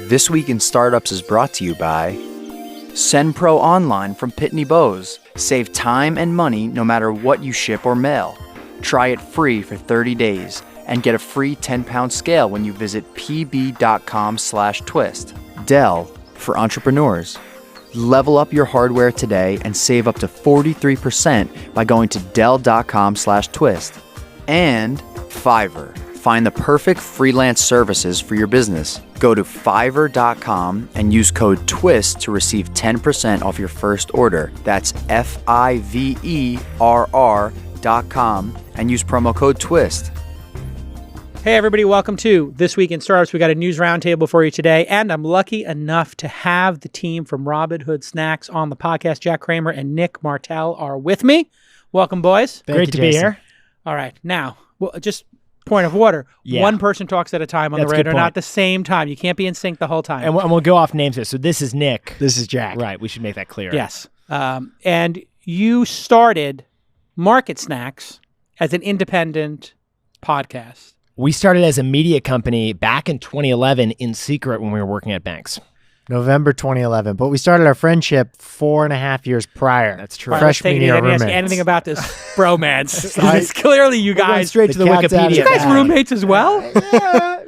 This Week in Startups is brought to you by SendPro Online from Pitney Bowes. Save time and money no matter what you ship or mail. Try it free for 30 days and get a free 10-pound scale when you visit pb.com/twist. Dell for entrepreneurs. Level up your hardware today and save up to 43% by going to dell.com/twist. And Fiverr. Find the perfect freelance services for your business. Go to fiverr.com and use code TWIST to receive 10% off your first order. That's FIVERR.com and use promo code TWIST. Hey everybody, welcome to This Week in Startups. We got a news roundtable for you today, and I'm lucky enough to have the team from Robinhood Snacks on the podcast. Jack Kramer and Nick Martell are with me. Welcome, boys. Great to be here. All right, now, just point of order. Yeah. One person talks at a time on That's the a good radio, not point. the same time. You can't be in sync the whole time. And we'll go off names here. So this is Nick. This is Jack. Right. We should make that clear. Yes. And you started Market Snacks as an independent podcast. We started as a media company back in 2011 in secret when we were working at banks. November 2011. But we started our friendship 4.5 years prior. That's true. All right, let's take Freshman it. year I didn't ask roommates. anything about this bromance. It's clearly you We're going guys. straight to the cat's out of Wikipedia. the You guys bag. roommates as well?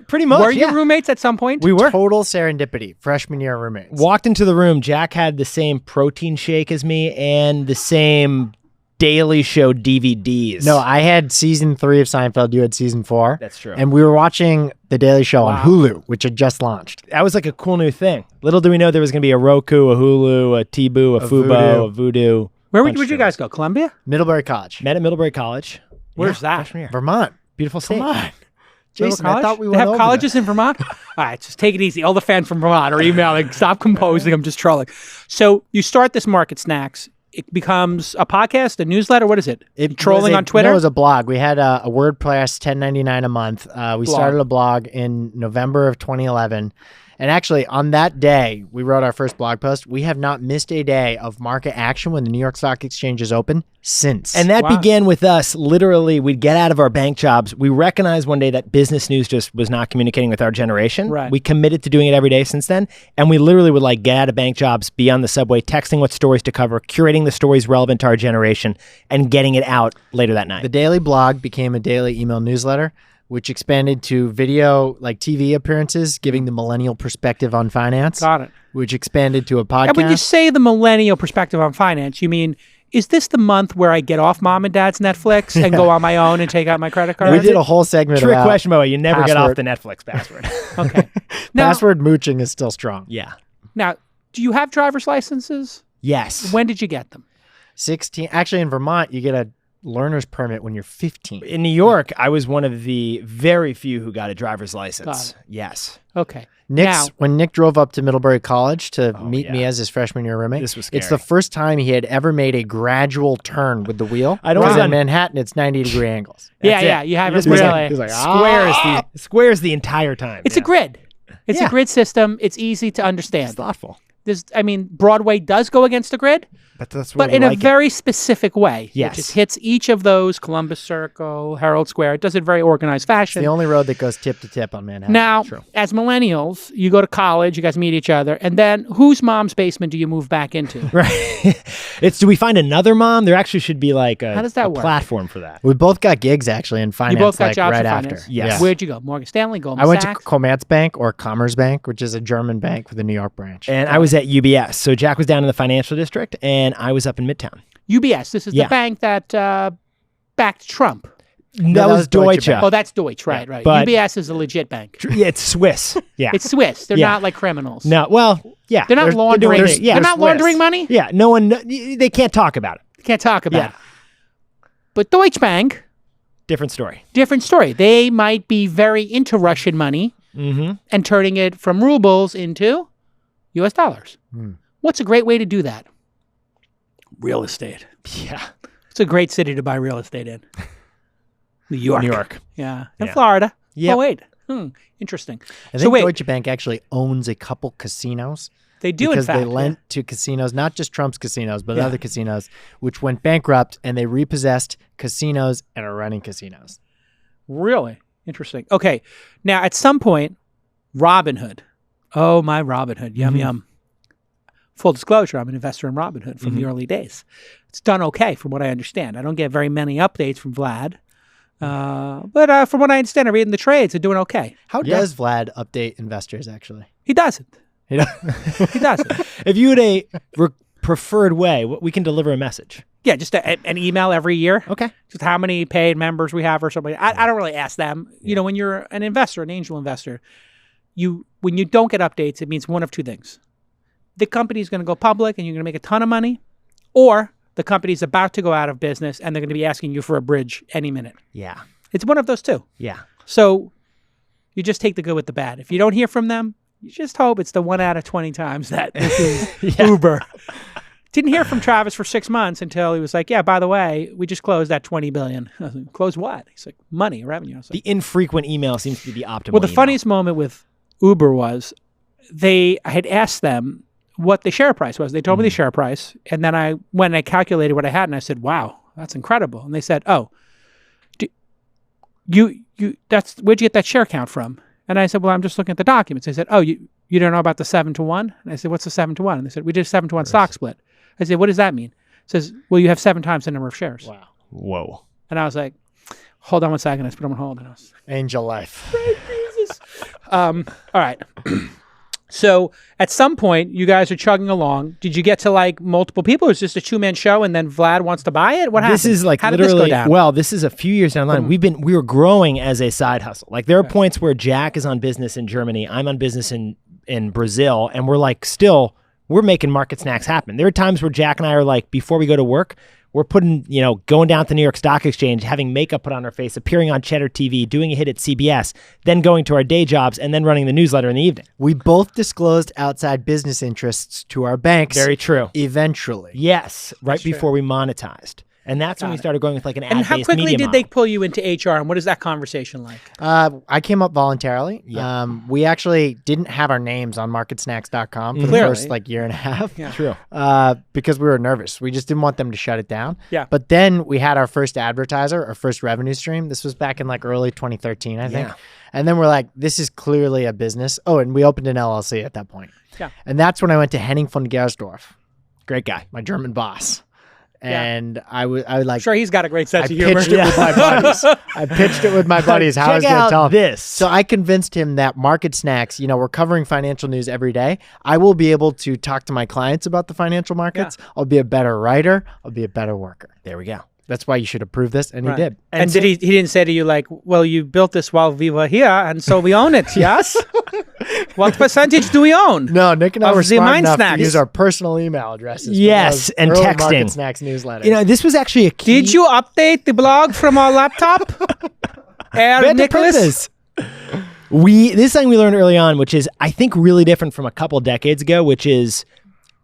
Pretty much. Were you yeah. roommates at some point? We were. Total serendipity. Freshman year roommates. Walked into the room. Jack had the same protein shake as me and the same Daily Show DVDs. No, I had season 3 of Seinfeld. You had season 4. That's true. And we were watching The Daily Show on Hulu, which had just launched. That was like a cool new thing. Little do we know there was going to be a Roku, a Hulu, a Tibu, a Fubo, a Voodoo. Where'd you guys go? Columbia? Middlebury College. Met at Middlebury College. Where's that? Freshman year. Vermont. Beautiful state. Come on. Middle Jason, I college? thought we They went have over colleges in Vermont? All right, just take it easy. All the fans from Vermont are emailing. Stop composing. I'm just trolling. So you start this Market Snacks. It becomes a podcast, a newsletter. What is it? Trolling on Twitter? No, it was a blog. We had a WordPress $10.99 a month. We started a blog in November of 2011. And actually, on that day, we wrote our first blog post. We have not missed a day of market action when the New York Stock Exchange is open since. And that began with us. Literally, we'd get out of our bank jobs. We recognized one day that business news just was not communicating with our generation. Right. We committed to doing it every day since then. And we literally would like get out of bank jobs, be on the subway, texting what stories to cover, curating the stories relevant to our generation, and getting it out later that night. The daily blog became a daily email newsletter, which expanded to video, like TV appearances, giving the millennial perspective on finance. Got it. Which expanded to a podcast. And when you say the millennial perspective on finance, you mean, is this the month where I get off mom and dad's Netflix and go on my own and take out my credit card? we did a whole segment Trick about question, by the way. You never get off password. the Netflix password. Okay. Now, password mooching is still strong. Yeah. now, do you have driver's licenses? Yes. When did you get them? 16. Actually, in Vermont, you get a learner's permit when you're 15. In New York, I was one of the very few who got a driver's license. Got it. Yes. Okay. Now, When Nick drove up to Middlebury College to meet me yeah. as his freshman year roommate, This was it's scary. the first time he had ever made a gradual turn with the wheel. I don't Because know. in Manhattan, it's 90-degree angles. yeah, That's it. you haven't He's like- really. he's like, Squares the entire time. It's a grid. It's Yeah. a grid system. It's easy to understand. It's thoughtful. Broadway does go against the grid, But that's but in a very specific way. Yes. It just hits each of those, Columbus Circle, Herald Square. It does it in very organized fashion. the only road that goes tip to tip on Manhattan. Now, as millennials, you go to college, you guys meet each other, and then whose mom's basement do you move back into? Right. Do we find another mom? There actually should be like How does that a work? platform for that. We both got gigs, actually, in finance. You both got like, jobs right in after. finance? Yes. Where'd you go? Morgan Stanley, Goldman I went to Sachs? Commerzbank or Commerzbank, which is a German bank with a New York branch. And I was at UBS. So Jack was down in the financial district, and I was up in Midtown. UBS. This is the Yeah. bank that backed Trump. That was Deutsche. Oh, that's Deutsche. Right, right. but- UBS is a legit bank. Yeah, it's Swiss. Yeah. It's Swiss. They're Yeah. not like criminals. No, well, yeah. They're not laundering. doing- They're not Swiss. laundering money. Yeah, no one, they can't talk about it. Can't talk about Yeah. it. But Deutsche Bank, Different story. different story. They might be very into Russian money and turning it from rubles into U.S. dollars. What's a great way to do that? Real estate. Yeah. It's a great city to buy real estate in. New York. New York. Yeah. And Yeah. Florida. Yep. Oh, wait. Interesting. I So think wait, Deutsche Bank actually owns a couple casinos. they do because in fact. they lent to casinos, not just Trump's casinos, but other casinos, which went bankrupt, and they repossessed casinos and are running casinos. Really? Interesting. Okay. Now, at some point, Robinhood Oh, my Robinhood. Yum, yum. Full disclosure, I'm an investor in Robinhood from the early days. It's done okay from what I understand. I don't get very many updates from Vlad. But from what I understand, I read in the trades, they're doing okay. How does Vlad update investors, actually? He doesn't. You know? He doesn't. If you had a preferred way, we can deliver a message. Yeah, just an email every year. Okay. Just how many paid members we have or something. I don't really ask them. You know, when you're an investor, an angel investor, when you don't get updates, it means one of two things. The company's going to go public and you're going to make a ton of money, or the company's about to go out of business and they're going to be asking you for a bridge any minute. Yeah. It's one of those two. Yeah. So you just take the good with the bad. If you don't hear from them, you just hope it's the 1 out of 20 times that this is Uber. Didn't hear from Travis for 6 months until he was like, yeah, by the way, we just closed that $20 billion. I was like, close what? He's like, money, revenue. I was like, The infrequent email seems to be the optimal well, the email. funniest moment with Uber was I had asked them what the share price was. They told me the share price. And then I went and I calculated what I had and I said, wow, that's incredible. And they said, oh, where'd you get that share count from? And I said, well, I'm just looking at the documents. They said, oh, you don't know about the 7-to-1? And I said, what's the 7-to-1? And they said, we did a 7-to-1 stock split. I said, what does that mean? It says, well, you have 7 times the number of shares. Wow. Whoa. And I was like, hold on one second. I just put them on hold. And I was Angel life. Jesus. All right. So at some point, you guys are chugging along. Did you get to like multiple people? Or is this a 2-man show and then Vlad wants to buy it? What happened? This is like How literally, did this go down? well, this is a few years down the line. We were growing as a side hustle. Like there are points where Jack is on business in Germany, I'm on business in Brazil, and we're like we're making market snacks happen. There are times where Jack and I are like, before we go to work, we're going down to the New York Stock Exchange, having makeup put on our face, appearing on Cheddar TV, doing a hit at CBS, then going to our day jobs, and then running the newsletter in the evening. We both disclosed outside business interests to our banks. Very true. Eventually. Yes, right before we monetized. And that's when we started going with like an And ad-based media how quickly did model. they pull you into HR, and what is that conversation like? I came up voluntarily. Yeah. We actually didn't have our names on marketsnacks.com for the Clearly. first year and a half. Yeah. True. Because we were nervous. We just didn't want them to shut it down. Yeah. But then we had our first advertiser, our first revenue stream. This was back in like early 2013, I think. Yeah. And then we're like, this is clearly a business. Oh, and we opened an LLC at that point. Yeah. And that's when I went to Henning von Gersdorf, Great guy. my German boss. Yeah. And I would like, I'm sure he's got a great sense I of humor. pitched it with my buddies. I pitched it with my buddies. How I was Check going to out tell them. this. So I convinced him that Market Snacks, we're covering financial news every day. I will be able to talk to my clients about the financial markets. Yeah. I'll be a better writer. I'll be a better worker. There we go. That's why you should approve this. And Right. he did. And did he didn't say to you like, well, you built this while we were here, and so we own it, yes? What percentage do we own? No, Nick and I Of were the smart Mind enough Snacks. to use our personal email addresses. for Yes, those and early texting. Market Snacks newsletters. This was actually a key. Did you update the blog from our laptop? Better Nicholas? purpose. This is something we learned early on, which is, I think, really different from a couple decades ago, which is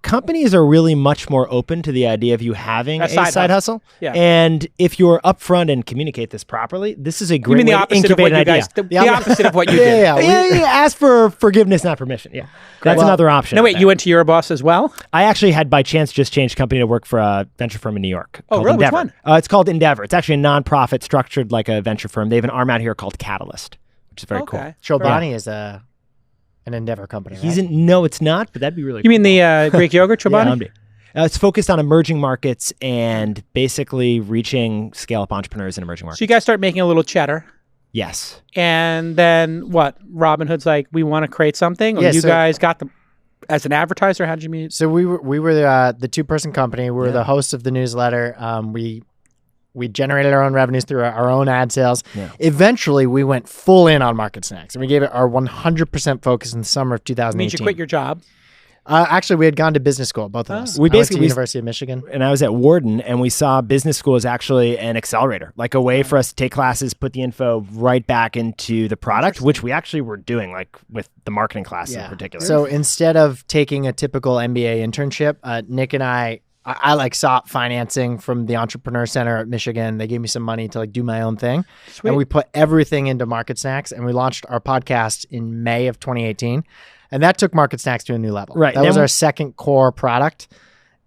companies are really much more open to the idea of you having a side hustle. Yeah. And if you're upfront and communicate this properly, this is a You great mean the way to opposite of incubate what an you idea. guys? The opposite of what you did. Yeah, ask for forgiveness, not permission. Yeah, that's Well, another option. No, wait, you went to your boss as well? I actually had by chance just changed company to work for a venture firm in New York. Oh, called really? Which Endeavor. one? It's called Endeavor. It's actually a nonprofit structured like a venture firm. They have an arm out here called Catalyst, which is very cool. Chobani is an Endeavor company, right? He's in. No, it's not, but that'd be really. You mean the Greek yogurt, Chobani? Yeah, it's focused on emerging markets and basically reaching scale-up entrepreneurs in emerging markets. So you guys start making a little cheddar. Yes. And then what? Robinhood's like, we want to create something? Or Yeah, you so- guys got them as an advertiser? How did you meet? So we were the 2-person company. We were the hosts of the newsletter. We generated our own revenues through our own ad sales. Yeah. Eventually, we went full in on Market Snacks, and we gave it our 100% focus in the summer of 2018. Means you quit your job. Actually, we had gone to business school, both of us. We I went to basically- University of Michigan. And I was at Wharton, and we saw business school as actually an accelerator, like a way for us to take classes, put the info right back into the product, which we actually were doing, like with the marketing class in particular. So instead of taking a typical MBA internship, Nick and I sought financing from the Entrepreneur Center at Michigan. They gave me some money to do my own thing. Sweet. And we put everything into Market Snacks, and we launched our podcast in May of 2018. And that took Market Snacks to a new level. Right. That was our second core product,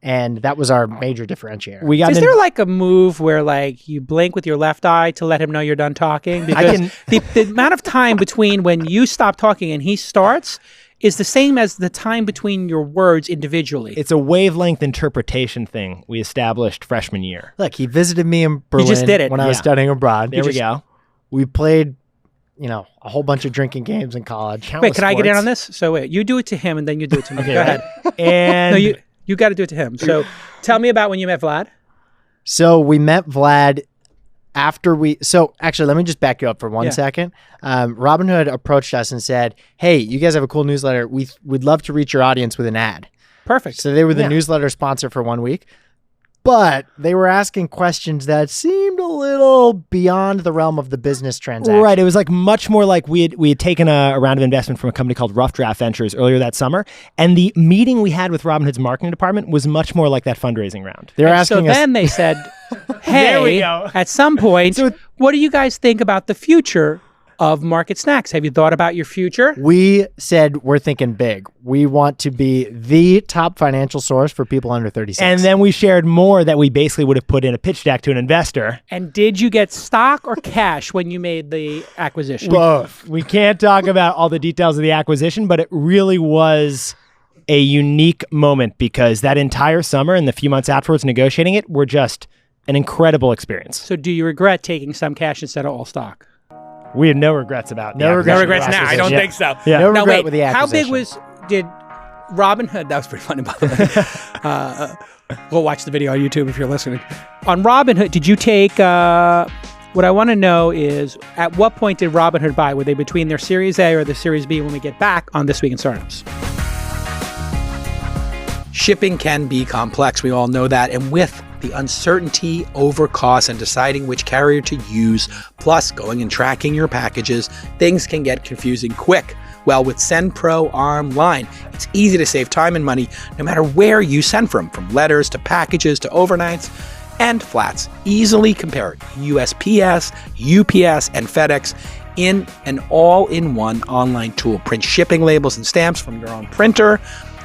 and that was our major differentiator. we got Is in- there like a move where like you blink with your left eye to let him know you're done talking? Because the amount of time between when you stop talking and he starts is the same as the time between your words individually. It's a wavelength interpretation thing we established freshman year. Look, he visited me in Berlin just did it. when I was studying abroad. There we go. We played, a whole bunch of drinking games in college. Wait, can I get in on this? So wait, you do it to him and then you do it to me. Okay, Go ahead. And No, you got to do it to him. So tell me about when you met Vlad. So we met Vlad actually, let me just back you up for one second. Robinhood approached us and said, hey, you guys have a cool newsletter. We'd love to reach your audience with an ad. Perfect. So they were the newsletter sponsor for 1 week. But they were asking questions that seemed a little beyond the realm of the business transaction. Right. It was like much more like we had taken a round of investment from a company called Rough Draft Ventures earlier that summer. And the meeting we had with Robinhood's marketing department was much more like that fundraising round. They were asking us. So then they said, hey, There we go. at some point, what do you guys think about the future of Market Snacks? Have you thought about your future? We said we're thinking big. We want to be the top financial source for people under 36. And then we shared more that we basically would have put in a pitch deck to an investor. And did you get stock or cash when you made the acquisition? Both. We can't talk about all the details of the acquisition, but it really was a unique moment because that entire summer and the few months afterwards negotiating it were just an incredible experience. So do you regret taking some cash instead of all stock? We have no regrets about No the regrets. acquisition. No regrets now. I don't think so. Yeah. No Now regret wait, with the how big acquisition. did Robinhood, that was pretty funny by the way. We'll watch the video on YouTube if you're listening. On Robinhood, did you take, what I want to know is, at what point did Robinhood buy? Were they between their Series A or the Series B when we get back on This Week in Startups? Shipping can be complex. We all know that. And with the uncertainty over costs and deciding which carrier to use, plus going and tracking your packages, things can get confusing quick. Well, with SendPro Online, it's easy to save time and money no matter where you send from letters to packages to overnights and flats. Easily compare USPS, UPS, and FedEx in an all-in-one online tool. Print shipping labels and stamps from your own printer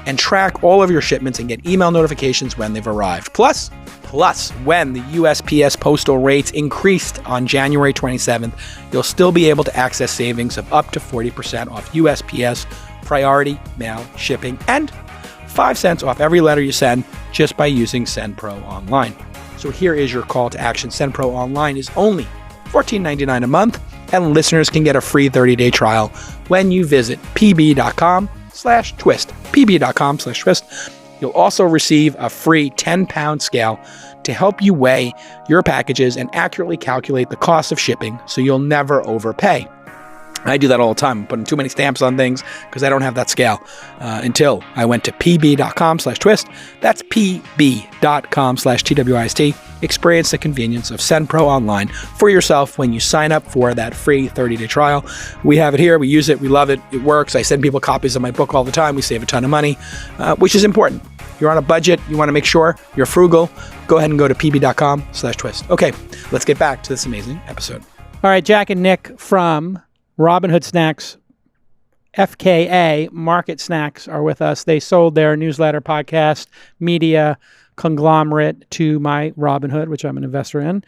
and track all of your shipments and get email notifications when they've arrived. Plus, when the USPS postal rates increased on January 27th, you'll still be able to access savings of up to 40% off USPS priority mail shipping and 5 cents off every letter you send just by using SendPro Online. So here is your call to action. SendPro Online is only $14.99 a month, and listeners can get a free 30-day trial when you visit pb.com/twist. pb.com/twist. You'll also receive a free 10-pound scale to help you weigh your packages and accurately calculate the cost of shipping so you'll never overpay. I do that all the time. I'm putting too many stamps on things because I don't have that scale until I went to pb.com/twist. That's pb.com/twist. Experience the convenience of SendPro Online for yourself when you sign up for that free 30-day trial. We have it here. We use it. We love it. It works. I send people copies of my book all the time. We save a ton of money, which is important. You're on a budget. You want to make sure you're frugal. Go ahead and go to pb.com/twist. Okay, let's get back to this amazing episode. All right, Jack and Nick from Robinhood Snacks, FKA Market Snacks, are with us. They sold their newsletter, podcast, media conglomerate to my Robinhood, which I'm an investor in.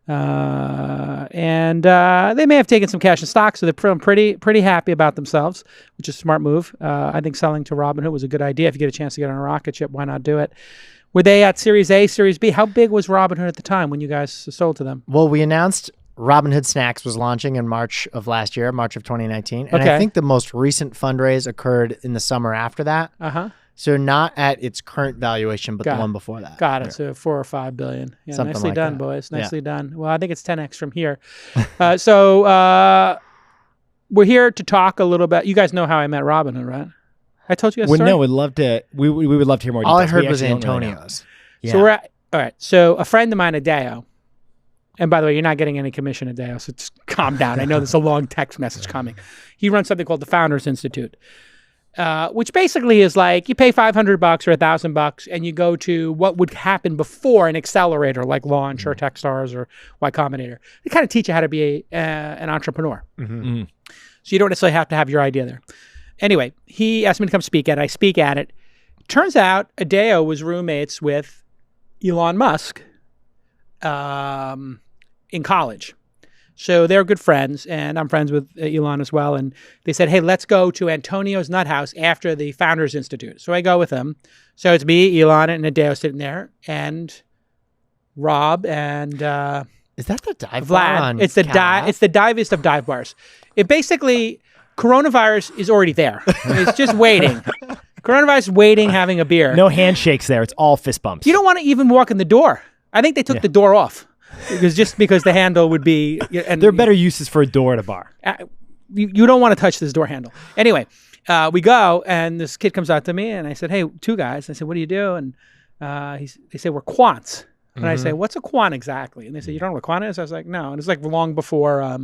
And they may have taken some cash in stock, so they're pretty happy about themselves, which is a smart move. I think selling to Robinhood was a good idea. If you get a chance to get on a rocket ship, why not do it? Were they at Series A, Series B? How big was Robinhood at the time when you guys sold to them? Well, we announced Robinhood Snacks was launching in March of last year, March of 2019. And Okay. I think the most recent fundraise occurred in the summer after that. Uh-huh. So not at its current valuation, but Got the it. one before that. Got it. So 4 or 5 billion. Yeah, Something nicely like done, that. boys. Yeah. Nicely done. Well, I think it's 10x from here. So we're here to talk a little bit. You guys know how I met Robinhood, right? I told you guys. No, we'd love to. We would love to hear more. All I details. heard We was actually don't really know. Antonio's. So we're at, all right. So a friend of mine, Adeo, and by the way, you're not getting any commission, Adeo, so just calm down. I know there's a long text message coming. He runs something called the Founders Institute, which basically is like you pay $500 or $1,000 and you go to what would happen before an accelerator like Launch or Techstars or Y Combinator. They kind of teach you how to be an entrepreneur. Mm-hmm. So you don't necessarily have to have your idea there. Anyway, he asked me to come speak at it. I speak at it. Turns out Adeo was roommates with Elon Musk in college. So they're good friends, and I'm friends with Elon as well. And they said, hey, let's go to Antonio's Nut House after the Founders Institute. So I go with them. So it's me, Elon, and Adeo sitting there, and Rob, and Is that the dive bar Vlad. on It's the Cal? It's the divest of dive bars. It basically, coronavirus is already there. It's just waiting. Coronavirus is waiting, having a beer. No handshakes there. It's all fist bumps. You don't want to even walk in the door. I think they took the door off because the handle would be. And there are better uses for a door at a bar. You don't want to touch this door handle. Anyway, we go, and this kid comes out to me, and I said, hey, two guys. I said, what do you do? And they say, we're quants. And I say, what's a quant exactly? And they say, you don't know what a quant is? I was like, no. And it's like long before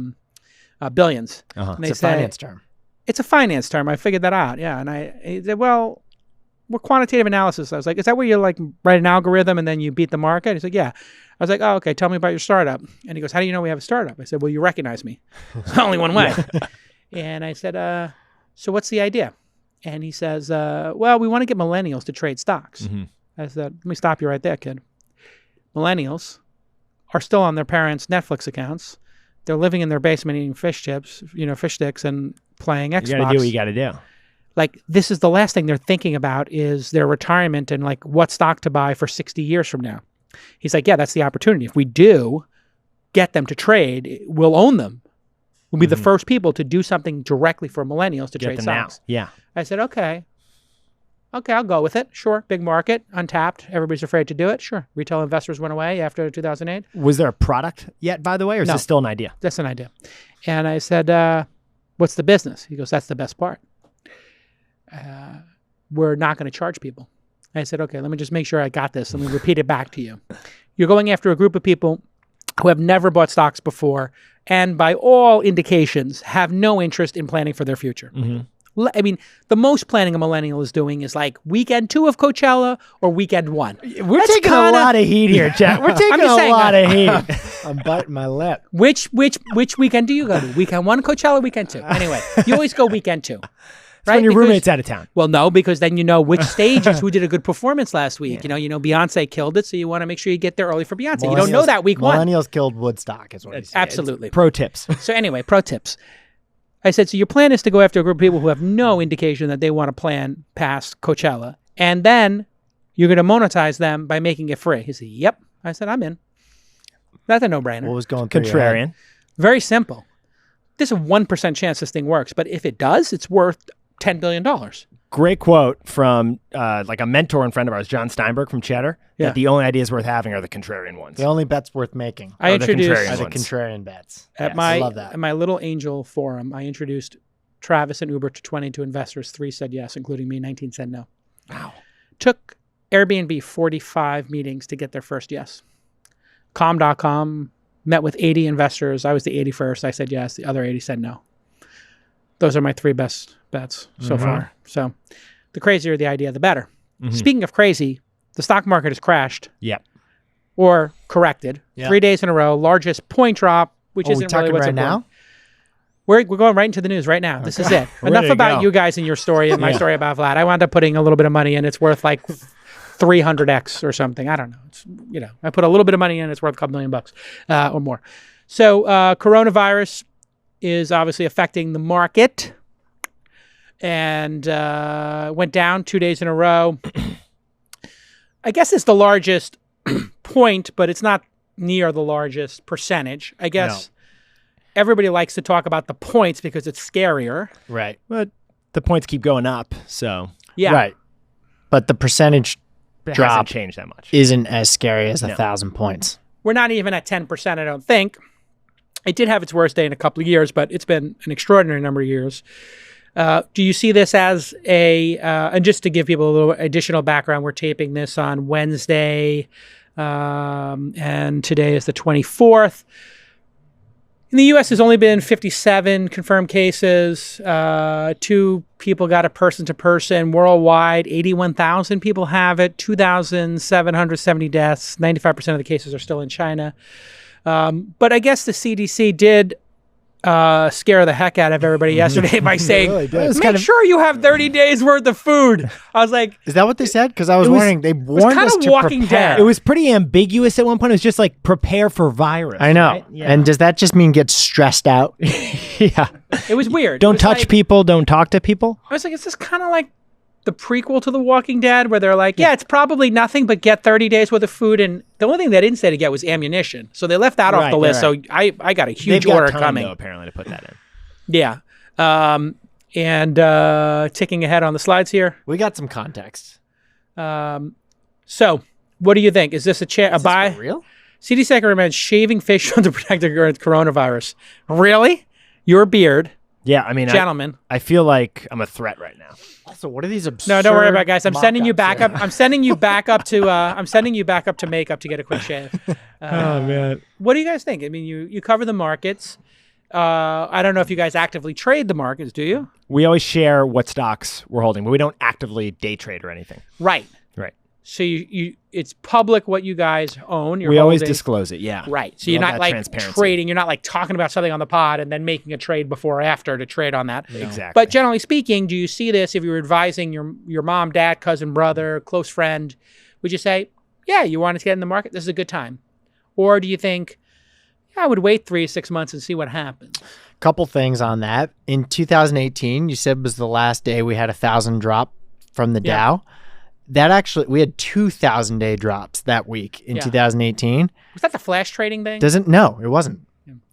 billions. And they It's a finance term. It's a finance term. I figured that out. Yeah. And he said, well, we're quantitative analysis. I was like, is that where you like write an algorithm and then you beat the market? He's like, yeah. I was like, oh, okay. Tell me about your startup. And he goes, how do you know we have a startup? I said, well, you recognize me. There's only one way. And I said, so what's the idea? And he says, well, we want to get millennials to trade stocks. I said, let me stop you right there, kid. Millennials are still on their parents' Netflix accounts. They're living in their basement eating fish chips, fish sticks, and playing Xbox. You got to do what you got to do. Like, this is the last thing they're thinking about is their retirement and like what stock to buy for 60 years from now. He's like, yeah, that's the opportunity. If we do get them to trade, we'll own them. We'll be the first people to do something directly for millennials to Get trade them stocks. now. Yeah. I said, okay, I'll go with it. Sure. Big market, untapped. Everybody's afraid to do it. Sure. Retail investors went away after 2008. Was there a product yet, by the way, or is No. this still an idea? That's an idea. And I said, what's the business? He goes, that's the best part. We're not going to charge people. I said, okay, let me just make sure I got this. Let me repeat it back to you. You're going after a group of people who have never bought stocks before and by all indications have no interest in planning for their future. I mean, the most planning a millennial is doing is like weekend 2 of Coachella or weekend 1. We're taking a lot of heat here, Jack. We're taking a lot of heat. I'm biting my lip. Which weekend do you go to? Weekend 1 Coachella, weekend 2. Anyway, you always go weekend 2. Right? When your roommate's out of town. Well, no, because then you know which stages who did a good performance last week. You know, Beyonce killed it, so you want to make sure you get there early for Beyonce. You don't know that week 1. Millennials killed Woodstock, is what he said. Absolutely. Pro tips. So anyway, pro tips. I said, so your plan is to go after a group of people who have no indication that they want to plan past Coachella, and then you're going to monetize them by making it free. He said, yep. I said, I'm in. That's a no-brainer. What was going through your head? Contrarian. Very simple. There's a 1% chance this thing works, but if it does, it's worth $10 billion. Great quote from like a mentor and friend of ours, John Steinberg from Cheddar, that the only ideas worth having are the contrarian ones. The only bets worth making I introduced contrarian are the ones. contrarian bets. at Yes, I love that. my little angel forum. I introduced Travis and Uber to 22 investors. 3 said yes, including me. 19 said no. Wow. Took Airbnb 45 meetings to get their first yes. Calm.com met with 80 investors. I was the 81st. I said yes. The other 80 said no. Those are my 3 best bets so far. So the crazier the idea, the better. Speaking of crazy, the stock market has crashed Yep. or corrected 3 days in a row. Largest point drop, which Are we isn't really talking what's right important. now? We're going right into the news right now. This is it. We're Enough ready to about go. you guys and your story and my story about Vlad. I wound up putting a little bit of money in. It's worth like 300x or something. I don't know. It's, I put a little bit of money in. It's worth a couple $1 million or more. So coronavirus is obviously affecting the market and went down 2 days in a row. I guess it's the largest point, but it's not near the largest percentage. I guess everybody likes to talk about the points because it's scarier. Right. But the points keep going up, so Yeah. Right. But the percentage it drop hasn't changed that much. isn't as scary as 1,000 points. We're not even at 10%, I don't think. It did have its worst day in a couple of years, but it's been an extraordinary number of years. Do you see this as and just to give people a little additional background, we're taping this on Wednesday, and today is the 24th. In the U.S., there's only been 57 confirmed cases. 2 people got it person-to-person. Worldwide, 81,000 people have it. 2,770 deaths. 95% of the cases are still in China. But I guess the CDC did scare the heck out of everybody yesterday by saying, really make sure you have 30 days worth of food. I was like, is that what they said? Because I was wondering, they warned us to Walking prepare. Dead. It was pretty ambiguous at one point. It was just like prepare for virus. I know. Right? Yeah. And does that just mean get stressed out? yeah. It was weird. Don't touch people. Don't talk to people. I was like, is this kind of like the prequel to The Walking Dead, where they're like, yeah, it's probably nothing, but get 30 days worth of food. And the only thing they didn't say to get was ammunition. So they left that off the list. Right. So I got a huge They've got order time, coming. though, apparently, to put that in. Yeah. And ticking ahead on the slides here. We got some context. So what do you think? Is this a buy? For real? CDC recommends shaving facial to protect against coronavirus. Really? Your beard, Yeah, I mean, gentlemen. I feel like I'm a threat right now. Also, what are these absurd? No, don't worry about it, guys. I'm sending you mock-ups back here? up. I'm sending you back up to. I'm sending you back up to makeup to get a quick shave. Oh man. What do you guys think? I mean, you cover the markets. I don't know if you guys actively trade the markets, do you? We always share what stocks we're holding, but we don't actively day trade or anything. Right. Right. So you it's public what you guys own. We always disclose it. Yeah. Right. So We you're love not that like transparency. trading. You're not like talking about something on the pod and then making a trade before or after to trade on that. Exactly. But generally speaking, do you see this if you're advising your mom, dad, cousin, brother, close friend? Would you say, yeah, you want to get in the market? This is a good time. Or do you think, yeah, I would wait 3 to 6 months and see what happens? Couple things on that. In 2018, you said was the last day we had 1,000 drop from the Dow. That actually, we had 2,000 day drops that week in 2018. Was that the flash trading thing? No, it wasn't.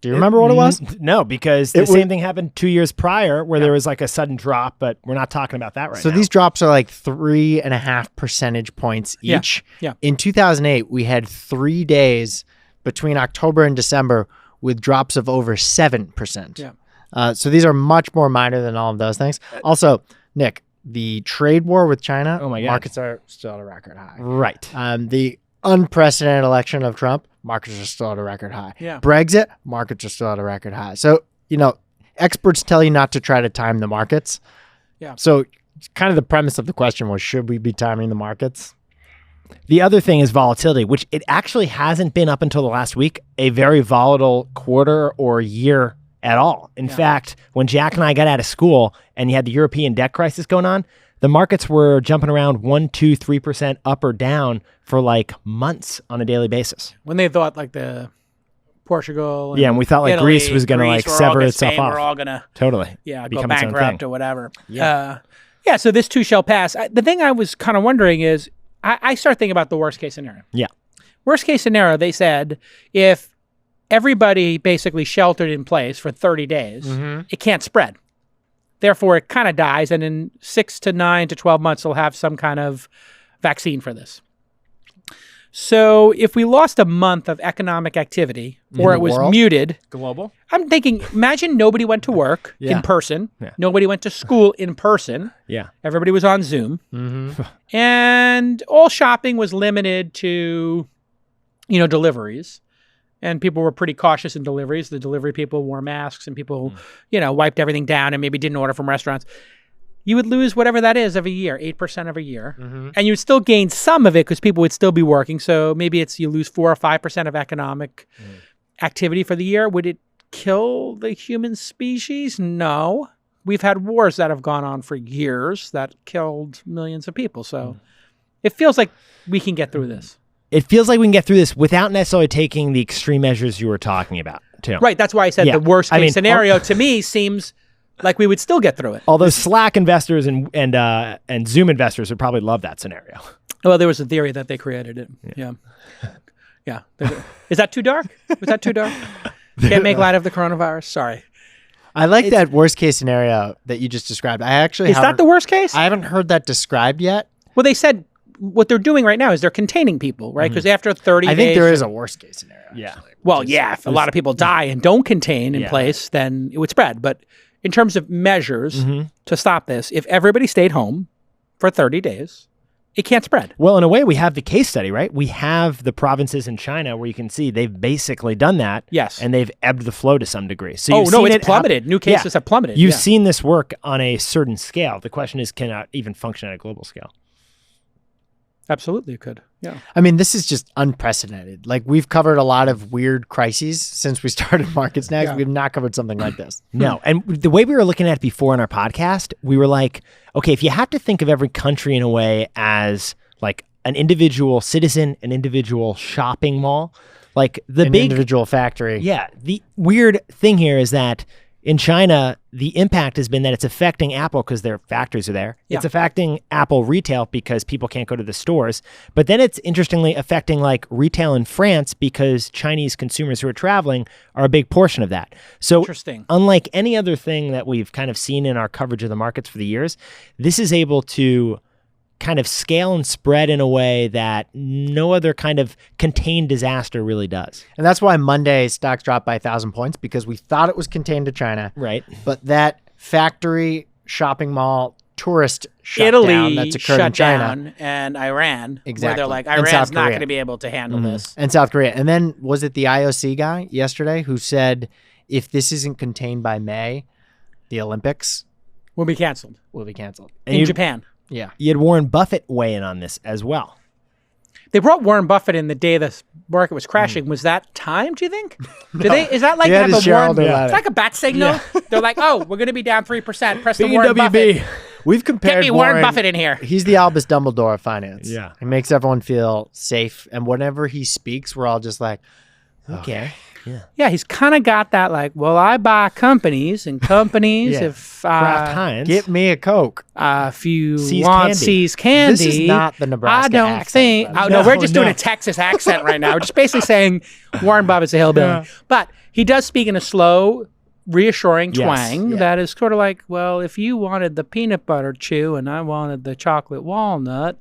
Do you remember what it was? No, because the same thing happened 2 years prior where there was like a sudden drop, but we're not talking about that right now. So these drops are like 3.5 percentage points each. Yeah. In 2008, we had 3 days between October and December with drops of over 7%. Yeah. So these are much more minor than all of those things. Also, Nick, the trade war with China, Oh my God. markets are still at a record high. Right. The unprecedented election of Trump, markets are still at a record high. Yeah. Brexit, markets are still at a record high. So, experts tell you not to try to time the markets. Yeah. So kind of the premise of the question was, should we be timing the markets? The other thing is volatility, which it actually hasn't been up until the last week, a very volatile quarter or year at all. In fact, when Jack and I got out of school and you had the European debt crisis going on, the markets were jumping around 1%, 2%, 3% up or down for like months on a daily basis. When they thought like the Portugal. And we thought like Italy, Greece was going to like we're all sever gonna- itself Spain, off. We're all going to Totally. go Become its own bankrupt thing. or whatever. Yeah. So this too shall pass. The thing I was kind of wondering is, I start thinking about the worst case scenario. Yeah. Worst case scenario, they said, if everybody basically sheltered in place for 30 days, it can't spread. Therefore, it kind of dies, and in 6 to 9 to 12 months, they'll have some kind of vaccine for this. So if we lost a month of economic activity, or it was world? muted, Global? I'm thinking, imagine nobody went to work in person. Yeah. Nobody went to school in person. Yeah. Everybody was on Zoom. And all shopping was limited to, deliveries. And people were pretty cautious in deliveries. The delivery people wore masks and people, wiped everything down and maybe didn't order from restaurants. You would lose whatever that is every year, 8% every year. And you would still gain some of it because people would still be working. So maybe you lose 4 or 5% of economic activity for the year. Would it kill the human species? No. We've had wars that have gone on for years that killed millions of people. So it feels like we can get through this. It feels like we can get through this without necessarily taking the extreme measures you were talking about, too. Right. That's why I said Yeah. the worst case I mean, scenario to me seems like we would still get through it. Although Slack investors and Zoom investors would probably love that scenario. Well, there was a theory that they created it. Yeah. Is that too dark? Was that too dark? Can't make light of the coronavirus. Sorry. I like that worst case scenario that you just described. I actually Is that the worst case? I haven't heard that described yet. Well, they said what they're doing right now is they're containing people, right? Because after 30 I days... think there is a worst case scenario. Yeah. Well, yeah, if a lot of people die and don't contain in place, then it would spread. But in terms of measures to stop this, if everybody stayed home for 30 days, it can't spread. Well, in a way, we have the case study, right? We have the provinces in China where you can see they've basically done that. Yes. And they've ebbed the flow to some degree. So you've no, seen it's plummeted. New cases have plummeted. You've seen this work on a certain scale. The question is, can it even function at a global scale? Absolutely, it could. Yeah. I mean, this is just unprecedented. Like, we've covered a lot of weird crises since we started Market Snacks. We've not covered something like this. No. And the way we were looking at it before in our podcast, we were like, okay, if you have to think of every country in a way as like an individual citizen, an individual shopping mall, like the big individual factory. Yeah. The weird thing here is that in China, the impact has been that it's affecting Apple because their factories are there. Yeah. It's affecting Apple retail because people can't go to the stores. But then it's interestingly affecting like retail in France because Chinese consumers who are traveling are a big portion of that. So Interesting. Unlike any other thing that we've kind of seen in our coverage of the markets for the years, this is able to kind of scale and spread in a way that no other kind of contained disaster really does. And that's why Monday stocks dropped by 1,000 points, because we thought it was contained to China. Right. But that factory, shopping mall, tourist shutdown Italy that's occurred shut in China. down, and Iran. Exactly. Where they're like, And South Iran's not Korea. going to be able to handle this. And South Korea. And then was it the IOC guy yesterday who said, if this isn't contained by May, the Olympics Will be canceled will be canceled. in Japan. Yeah. You had Warren Buffett weigh in on this as well. They brought Warren Buffett in the day the market was crashing. Was that time, do you think? Did they? Is that like Yeah, kind the of a Warren? shareholder letter. It's like a bat signal. They're like, oh, we're going to be down 3%. Press the Warren Buffett. We've Get compared me Warren Buffett in here. He's the Albus Dumbledore of finance. Yeah. He makes everyone feel safe. And whenever he speaks, we're all just like, Okay. Yeah, he's kind of got that like, well, I buy companies, and companies, Yeah. if Kraft Heinz. get me a Coke. if you Sees want candy. Sees candy, This is not the Nebraska I don't accent, think. but- Oh, no, we're No, just doing no. a Texas accent right now. We're just basically saying Warren Buffett's a hillbilly. Yeah. But he does speak in a slow, reassuring Yes. twang Yeah. that is sort of like, well, if you wanted the peanut butter chew and I wanted the chocolate walnut,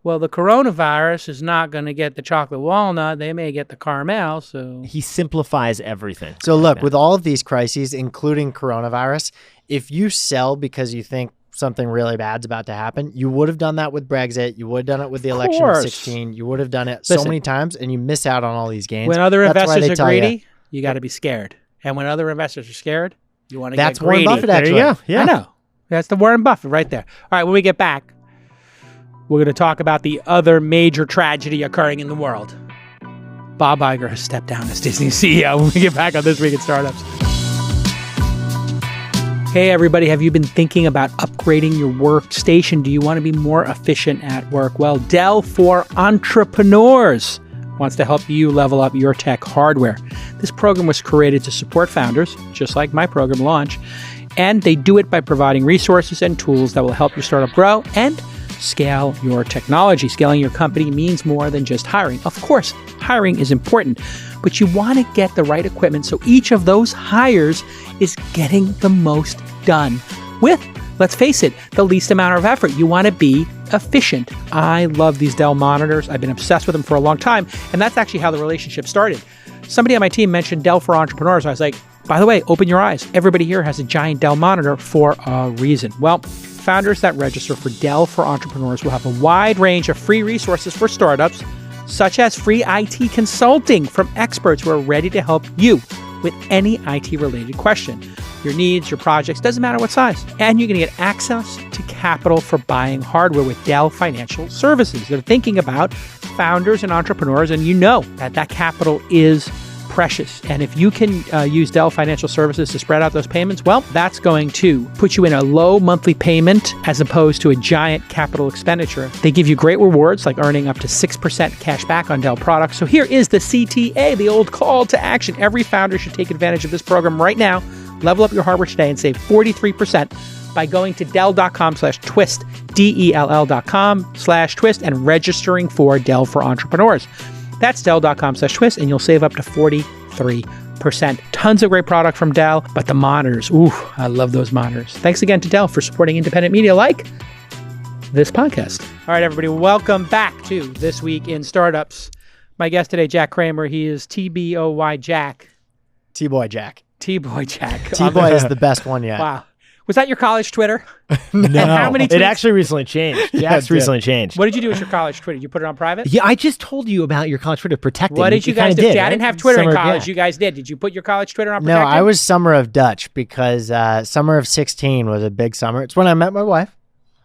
well, the coronavirus is not going to get the chocolate walnut. They may get the caramel. So He simplifies everything. So look, with all of these crises, including coronavirus, if you sell because you think something really bad's about to happen, you would have done that with Brexit. You would have done it with the election of course. 16. You would have done it so Listen. many times, and you miss out on all these gains. when other That's why investors they are tell you- greedy, you got to be scared. And when other investors are scared, you want to That's get greedy. Warren Buffett, There actually. you go. Yeah. I know. That's the Warren Buffett right there. All right, when we get back, we're going to talk about the other major tragedy occurring in the world. Bob Iger has stepped down as Disney's CEO. When we get back on This Week in Startups. Hey, everybody, have you been thinking about upgrading your workstation? Do you want to be more efficient at work? Well, Dell for Entrepreneurs wants to help you level up your tech hardware. This program was created to support founders, just like my program Launch, and they do it by providing resources and tools that will help your startup grow and scale your technology. Scaling your company means more than just hiring. Of course, hiring is important, but you want to get the right equipment so each of those hires is getting the most done with, let's face it, the least amount of effort. You want to be efficient. I love these Dell monitors. I've been obsessed with them for a long time, and that's actually how the relationship started. Somebody on my team mentioned Dell for Entrepreneurs. I was like, by the way, open your eyes. Everybody here has a giant Dell monitor for a reason. Well, founders that register for Dell for Entrepreneurs will have a wide range of free resources for startups, such as free IT consulting from experts who are ready to help you with any IT-related question. Your needs, your projects, doesn't matter what size. And you're going to get access to capital for buying hardware with Dell Financial Services. They're thinking about founders and entrepreneurs, and you know that capital is precious. And if you can use Dell Financial Services to spread out those payments, well, that's going to put you in a low monthly payment as opposed to a giant capital expenditure. They give you great rewards like earning up to 6% cash back on Dell products. So here is the CTA, the old call to action. Every founder should take advantage of this program right now. Level up your hardware today and save 43% by going to Dell.com/twist, DELL.com/twist, and registering for Dell for Entrepreneurs. That's Dell.com/twist, and you'll save up to 43%. Tons of great product from Dell, but the monitors, ooh, I love those monitors. Thanks again to Dell for supporting independent media like this podcast. All right, everybody, welcome back to This Week in Startups. My guest today, Jack Kramer. He is TBOY Jack. T-Boy Jack. T-Boy Jack. T-Boy is the best one yet. Wow. Was that your college Twitter? No, How many it tweets? actually recently changed. Jack's recently changed. What did you do with your college Twitter? You put it on private? Yeah, I just told you about your college Twitter protecting. What did you guys kinda do? did, I right? didn't have Twitter in Summer- college. yeah. You guys did. Did you put your college Twitter on No, protected? I was summer of Dutch because summer of 16 was a big summer. It's when I met my wife.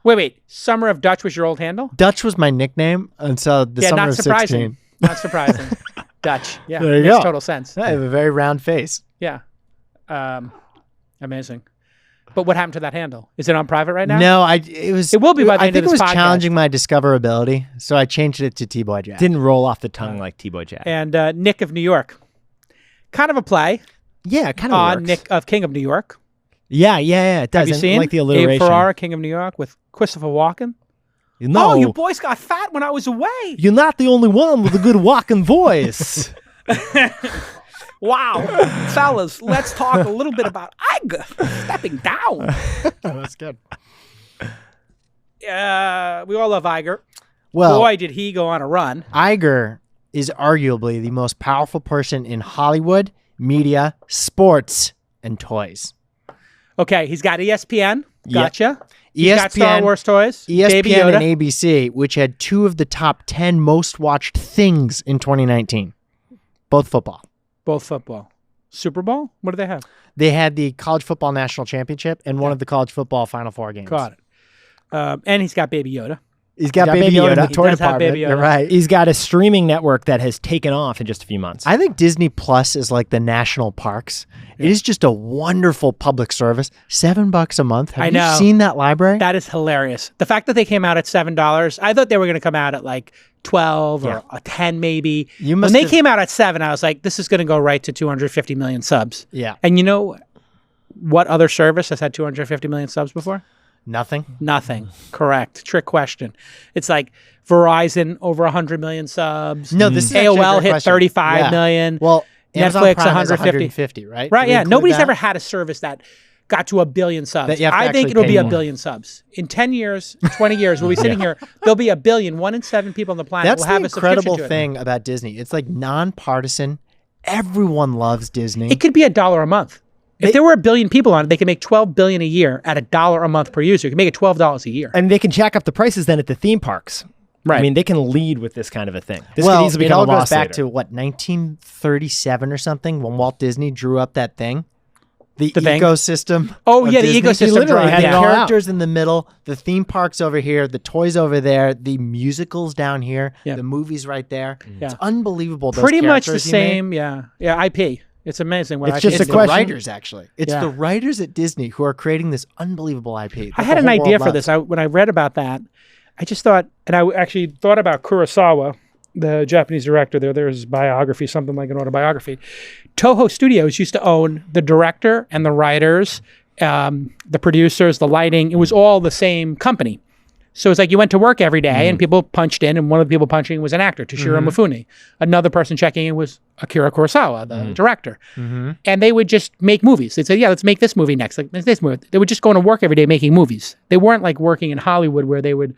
Wait. Summer of Dutch was your old handle? Dutch was my nickname until the summer not of surprising. 16. Not surprising. Dutch. Yeah, There you makes go. total sense. I have a very round face. Yeah. Amazing. But what happened to that handle? Is it on private right now? No, it will be by the end of this I think it was podcast. challenging my discoverability, so I changed it to T-Boy Jack. Didn't roll off the tongue like T-Boy Jack. And Nick of New York. Kind of a play Yeah, it kind of on works. Nick of King of New York. Yeah, it does. Have you And seen like the alliteration? Abe Ferrara, King of New York, with Christopher Walken? No, Oh, you boys got fat when I was away. you're not the only one with a good walking voice. Wow. Fellas, let's talk a little bit about Iger stepping down. That's good. We all love Iger. Well, Boy, did he go on a run. Iger is arguably the most powerful person in Hollywood, media, sports, and toys. Okay, he's got ESPN. Gotcha. He's ESPN, got Star Wars toys. Baby ESPN Yoda. and ABC, which had 2 of the top 10 most watched things in 2019. Both football. Both football. Super Bowl? What do they have? They had the college football national championship and one of the college football Final Four games. Got it. And he's got Baby Yoda. He's got Got Baby Baby Yoda in Yoda. the He toy does have department. Baby You're Yoda. right. He's got a streaming network that has taken off in just a few months. I think Disney Plus is like the national parks. It is just a wonderful public service. $7 a month. Have I you know. seen that library? That is hilarious. The fact that they came out at $7, I thought they were going to come out at like 12 or a 10 maybe. You When must they have- came out at 7, I was like, this is going to go right to 250 million subs. Yeah. And you know what other service has had 250 million subs before? Nothing. Nothing. Correct. Trick question. It's like Verizon over 100 million subs. No, this is actually a AOL great hit question. 35 Yeah. million. Well, Amazon Netflix, Prime has 150. 150, right? Right, Do we yeah. include Nobody's that? ever had a service that got to 1 billion subs. That you have to I think actually it'll be pay 1 more. billion subs. In 10 years, 20 years, we'll be sitting here, there'll be 1 billion. 1 in 7 people on the planet That's will have the a subscription incredible to it. thing about Disney. It's like nonpartisan. Everyone loves Disney. It could be $1 a month. If there were 1 billion people on it, they could make $12 billion a year at $1 a month per user. You can make it $12 a year. And they can jack up the prices then at the theme parks. Right. I mean, they can lead with this kind of a thing. This well, could easily it become all a goes loss back leader. to what 1937 or something when Walt Disney drew up that thing. The thing? ecosystem. Oh, of yeah, the Disney. ecosystem He literally drawing, had yeah. the all out. characters in the middle, the theme parks over here, the toys over there, the musicals down here, Yeah. the movies right there. Yeah. It's unbelievable. Those Pretty much the characters he made. same, yeah, IP. It's amazing. What It's IP just is a It's doing. the question- writers, actually. It's Yeah. the writers at Disney who are creating this unbelievable IP. I that had the an whole world idea for loves. this. When I read about that, I just thought, and I actually thought about Kurosawa, the Japanese director. There's biography, something like an autobiography. Toho Studios used to own the director and the writers, the producers, the lighting. It was all the same company. So it's like you went to work every day and people punched in, and one of the people punching was an actor, Toshiro Mifune. Another person checking in was Akira Kurosawa, the director. And they would just make movies. They'd say, yeah, let's make this movie next. Like this movie. They would just go to work every day making movies. They weren't like working in Hollywood where they would,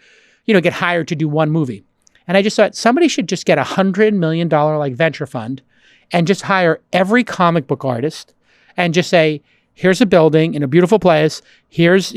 get hired to do one movie. And I just thought somebody should just get $100 million like venture fund and just hire every comic book artist and just say, here's a building in a beautiful place. Here's,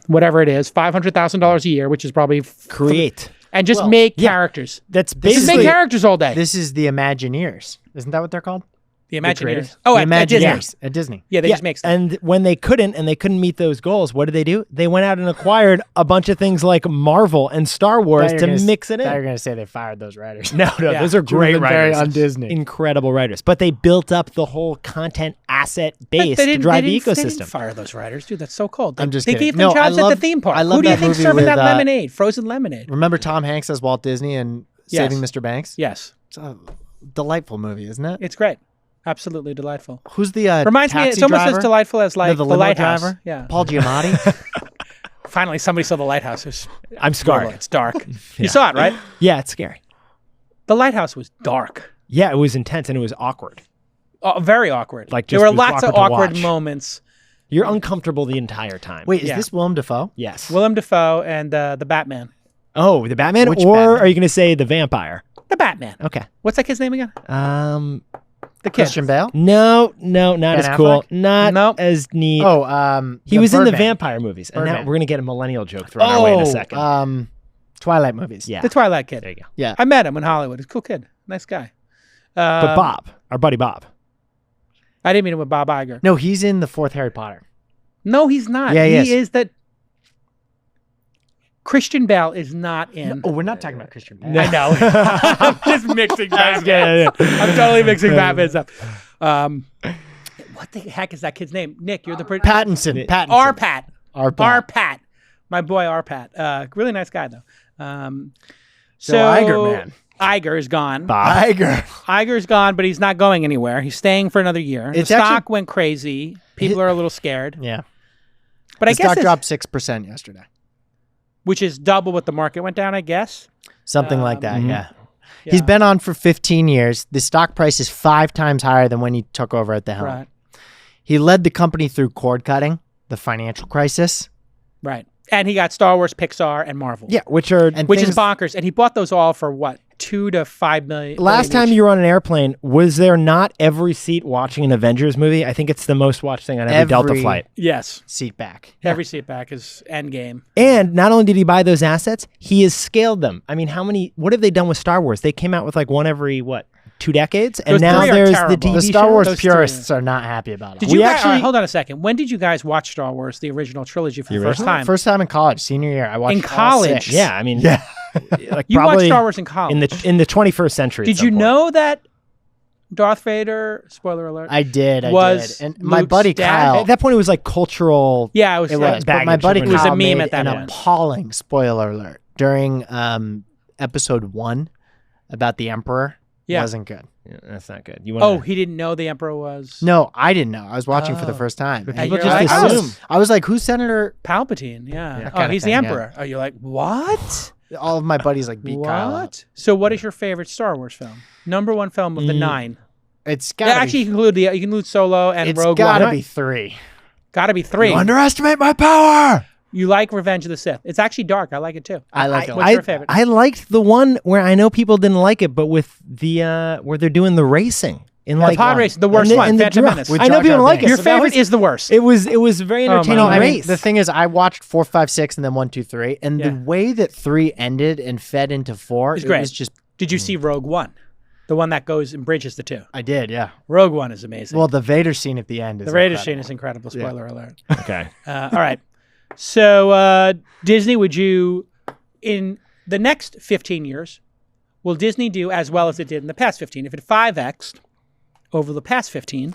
whatever it is, $500,000 a year, which is probably Create. and just make characters. That's Just basically make characters all day. This is the Imagineers. Isn't that what they're called? The creators. Imagineers. Oh, The at Disney. Imagineers at Disney. Yeah, they just make stuff. And when they couldn't meet those goals, what did they do? They went out and acquired a bunch of things like Marvel and Star Wars to mix it Thought you were in. going to say they fired those writers. No, Yeah. those are great Driven very writers. on Disney. Incredible writers. But they built up the whole content asset But base they to didn't- drive they the didn't- They ecosystem. didn't fire those writers, dude. That's so cold. I'm just they kidding. gave them No, I jobs at love- the theme park. I love Who do you that think movie serving with, that lemonade, frozen lemonade? Remember Tom Hanks as Walt Disney and Yes. Saving Mr. Banks? Yes, It's a delightful movie, isn't it? it's great. Absolutely delightful. Who's the Reminds me, taxi it's almost driver? as delightful as like the the limo Lighthouse. driver? Yeah. Paul Giamatti? Finally, somebody saw the Lighthouse. I'm scarred. It's dark. You saw it, right? Yeah, it's scary. The Lighthouse was dark. Yeah, it was intense and it was awkward. Very awkward. Like, there just were was lots of awkward to awkward watch. moments. You're uncomfortable the entire time. Wait, is Yeah. this Willem Dafoe? Yes. Willem Dafoe and the Batman. Oh, the Batman? Which or Batman? are you going to say the vampire? The Batman. Okay. What's that kid's name again? The kid. Christian Bale? No, not as Ben cool. Affleck? Not Nope. as neat. Oh, he was in the Birdman. vampire movies. And now Birdman. we're going to get a millennial joke thrown our way in a second. Twilight movies. Yeah. The Twilight kid. There you go. Yeah. I met him in Hollywood. He's a cool kid. Nice guy. But Bob, our buddy Bob. I didn't meet him with Bob Iger. No, he's in the fourth Harry Potter. No, he's not. Yeah, he is. is that. Christian Bale is not in. Oh, we're not talking about Christian Bale. I know. I'm just mixing Batman. I'm totally mixing Batman stuff. What the heck is that kid's name? Nick, you're the Pattinson. R-Pat. R-Pat. R-Pat. My boy R-Pat. Really nice guy, though. So Iger, man. Iger is gone. Iger's gone, but he's not going anywhere. He's staying for another year. The stock went crazy. People are a little scared. Yeah. But I guess stock dropped 6% yesterday. Which is double what the market went down, I guess. Something like that, yeah. He's been on for 15 years. The stock price is 5 times higher than when he took over at the helm. Right. He led the company through cord cutting, the financial crisis. Right. And he got Star Wars, Pixar, and Marvel. Yeah, which is bonkers. And he bought those all for what? $2 to $5 million. Last time you were on an airplane, was there not every seat watching an Avengers movie? I think it's the most watched thing on every Delta flight. Yes. Seat back. Every seat back is Endgame. And not only did he buy those assets, he has scaled them. I mean, what have they done with Star Wars? They came out with like one every, 2 decades? And Those now three are there's the terrible. TV The show. Star Wars Those purists are not happy about it. Did you guys, hold on a second. When did you guys watch Star Wars, the original trilogy, for the first time? First time in college, senior year. I watched in college. Yeah, I mean, like You watched probably Star Wars in college. in the 21st century. Did you know that Darth Vader, spoiler alert, I did. And my Luke's buddy dad? Kyle. At that point, it was like cultural. Yeah, it was. It was, but baggage my buddy of It was a Kyle meme made at that an point. appalling spoiler alert during episode 1 about the Emperor. Yeah. Wasn't good. Yeah, that's not good. You Oh, he didn't know the Emperor was No, I didn't know. I was watching for the first time. But And people you're just like, assume. I was like, who's Senator? Palpatine. Yeah. That Oh, kinda he's the thing, yeah. Emperor. Oh, you're like, what? All of my buddies like beat Kyle up. What? So, what is your favorite Star Wars film? Number one film of the 9. It's Yeah, got actually, you can include Solo and it's Rogue gotta One. be 3. Gotta be 3. Underestimate my power. You like Revenge of the Sith? It's actually dark. I like it too. I like it. What's your favorite? I liked the one where I know people didn't like it, but with the where they're doing the racing in like pod racing, the worst one, Phantom drift. Menace. With I know Jar people Jar don't like it. Your so that favorite was- is the worst. It was a very entertaining my God. race. The thing is, I watched 4, 5, 6, and then 1, 2, 3, and Yeah. the way that 3 ended and fed into 4, It's great. it was just. Did you see Rogue One? The one that goes and bridges the two. I did, yeah. Rogue One is amazing. Well, the Vader scene at the end is the Raiders incredible. scene is incredible. Spoiler alert. Okay. All right. So Disney, would you, in the next 15 years, will Disney do as well as it did in the past 15? If it 5x'd over the past 15,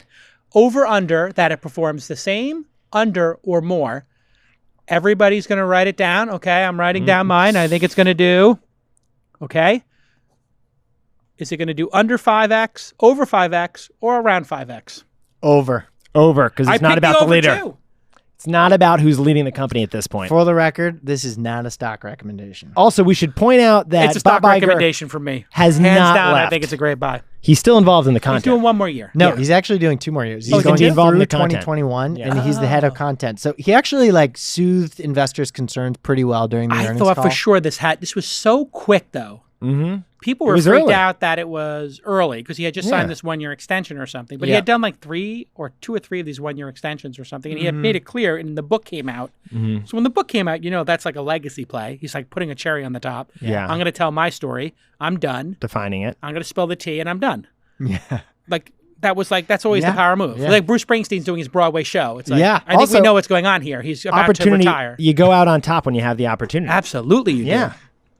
over under that it performs the same, under or more, everybody's going to write it down. Okay, I'm writing down mine. I think it's going to do, okay. Is it going to do under 5x, over 5x, or around 5x? Over. Because it's not picked about the over leader. too. It's not about who's leading the company at this point. For the record, this is not a stock recommendation. Also, we should point out that It's a stock Bob Iger recommendation for me. has Hands not down, I left. think it's a great buy. He's still involved in the He's content. doing one more year. No, Yeah. he's actually doing 2 more years. He's he's going gonna be involved in through the content. 2021, Yeah. and he's the head of content. So he actually soothed investors' concerns pretty well during the I earnings thought call. for sure this was so quick though. Mm-hmm. People It were was freaked early. out that it was early because he had just signed Yeah. this 1 year extension or something. But he Yeah. had done like 2 or 3 of these 1 year extensions or something, and he had made it clear. And the book came out. So when the book came out, that's like a legacy play. He's like putting a cherry on the top. Yeah. I'm going to tell my story. I'm done. Defining it. I'm going to spill the tea, and I'm done. Yeah. That's always Yeah. the power move. Yeah. Like Bruce Springsteen's doing his Broadway show. It's like, Yeah. I think we Also- know what's going on here. He's about Opportunity. to retire. You go out on top when you have the opportunity. Absolutely, you do. Yeah.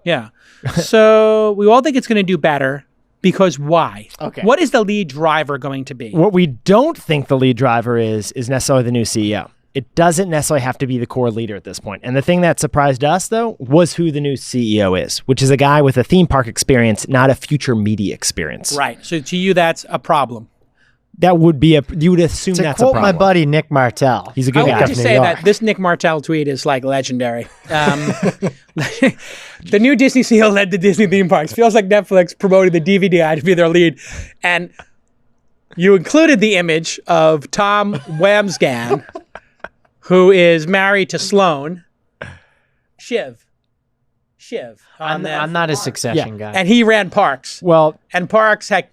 Yeah. So we all think it's going to do better because why? Okay. What is the lead driver going to be? What we don't think the lead driver is necessarily the new CEO. It doesn't necessarily have to be the core leader at this point. And the thing that surprised us, though, was who the new CEO is, which is a guy with a theme park experience, not a future media experience. Right. So to you, that's a problem. That would be you would assume To that's a quote problem. my buddy Nick Martell. He's a I good want guy. to New say York. that this Nick Martell tweet is like legendary. The new Disney CEO led the Disney theme parks. Feels like Netflix promoted the DVD ad to be their lead. And you included the image of Tom Wamsghan, who is married to Sloane. Shiv. I'm not a Succession guy. And he ran Parks. Well, And Parks had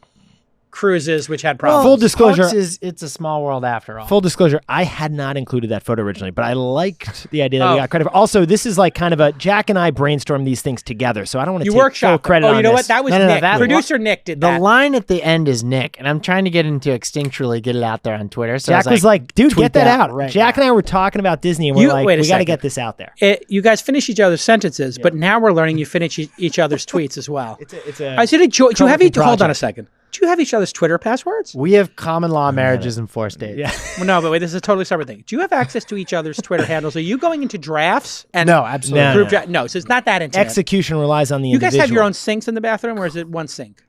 cruises, which had problems. Full disclosure, it's a small world after all. Full disclosure, I had not included that photo originally, but I liked the idea that we got credit for. Also, this is like kind of a Jack and I brainstormed these things together, so I don't want to take full credit on this. Oh, you know what? That was Nick. Producer Nick did that. The line at the end is Nick, and I'm trying to get into instinctually get it out there on Twitter. So Jack was like, dude, get that out. Right Jack and I were talking about Disney, and we're like, we got to get this out there. You guys finish each other's sentences, but now we're learning you finish each other's tweets as well. It's a I said, do you have hold on a second. Do you have each other's Twitter passwords? We have common law marriages in 4 states. Yeah. Well, no, but wait, this is a totally separate thing. Do you have access to each other's Twitter handles? Are you going into drafts? And No, absolutely. Group no, so it's not that intimate. Execution relies on the You individual. guys have your own sinks in the bathroom, or is it one sink?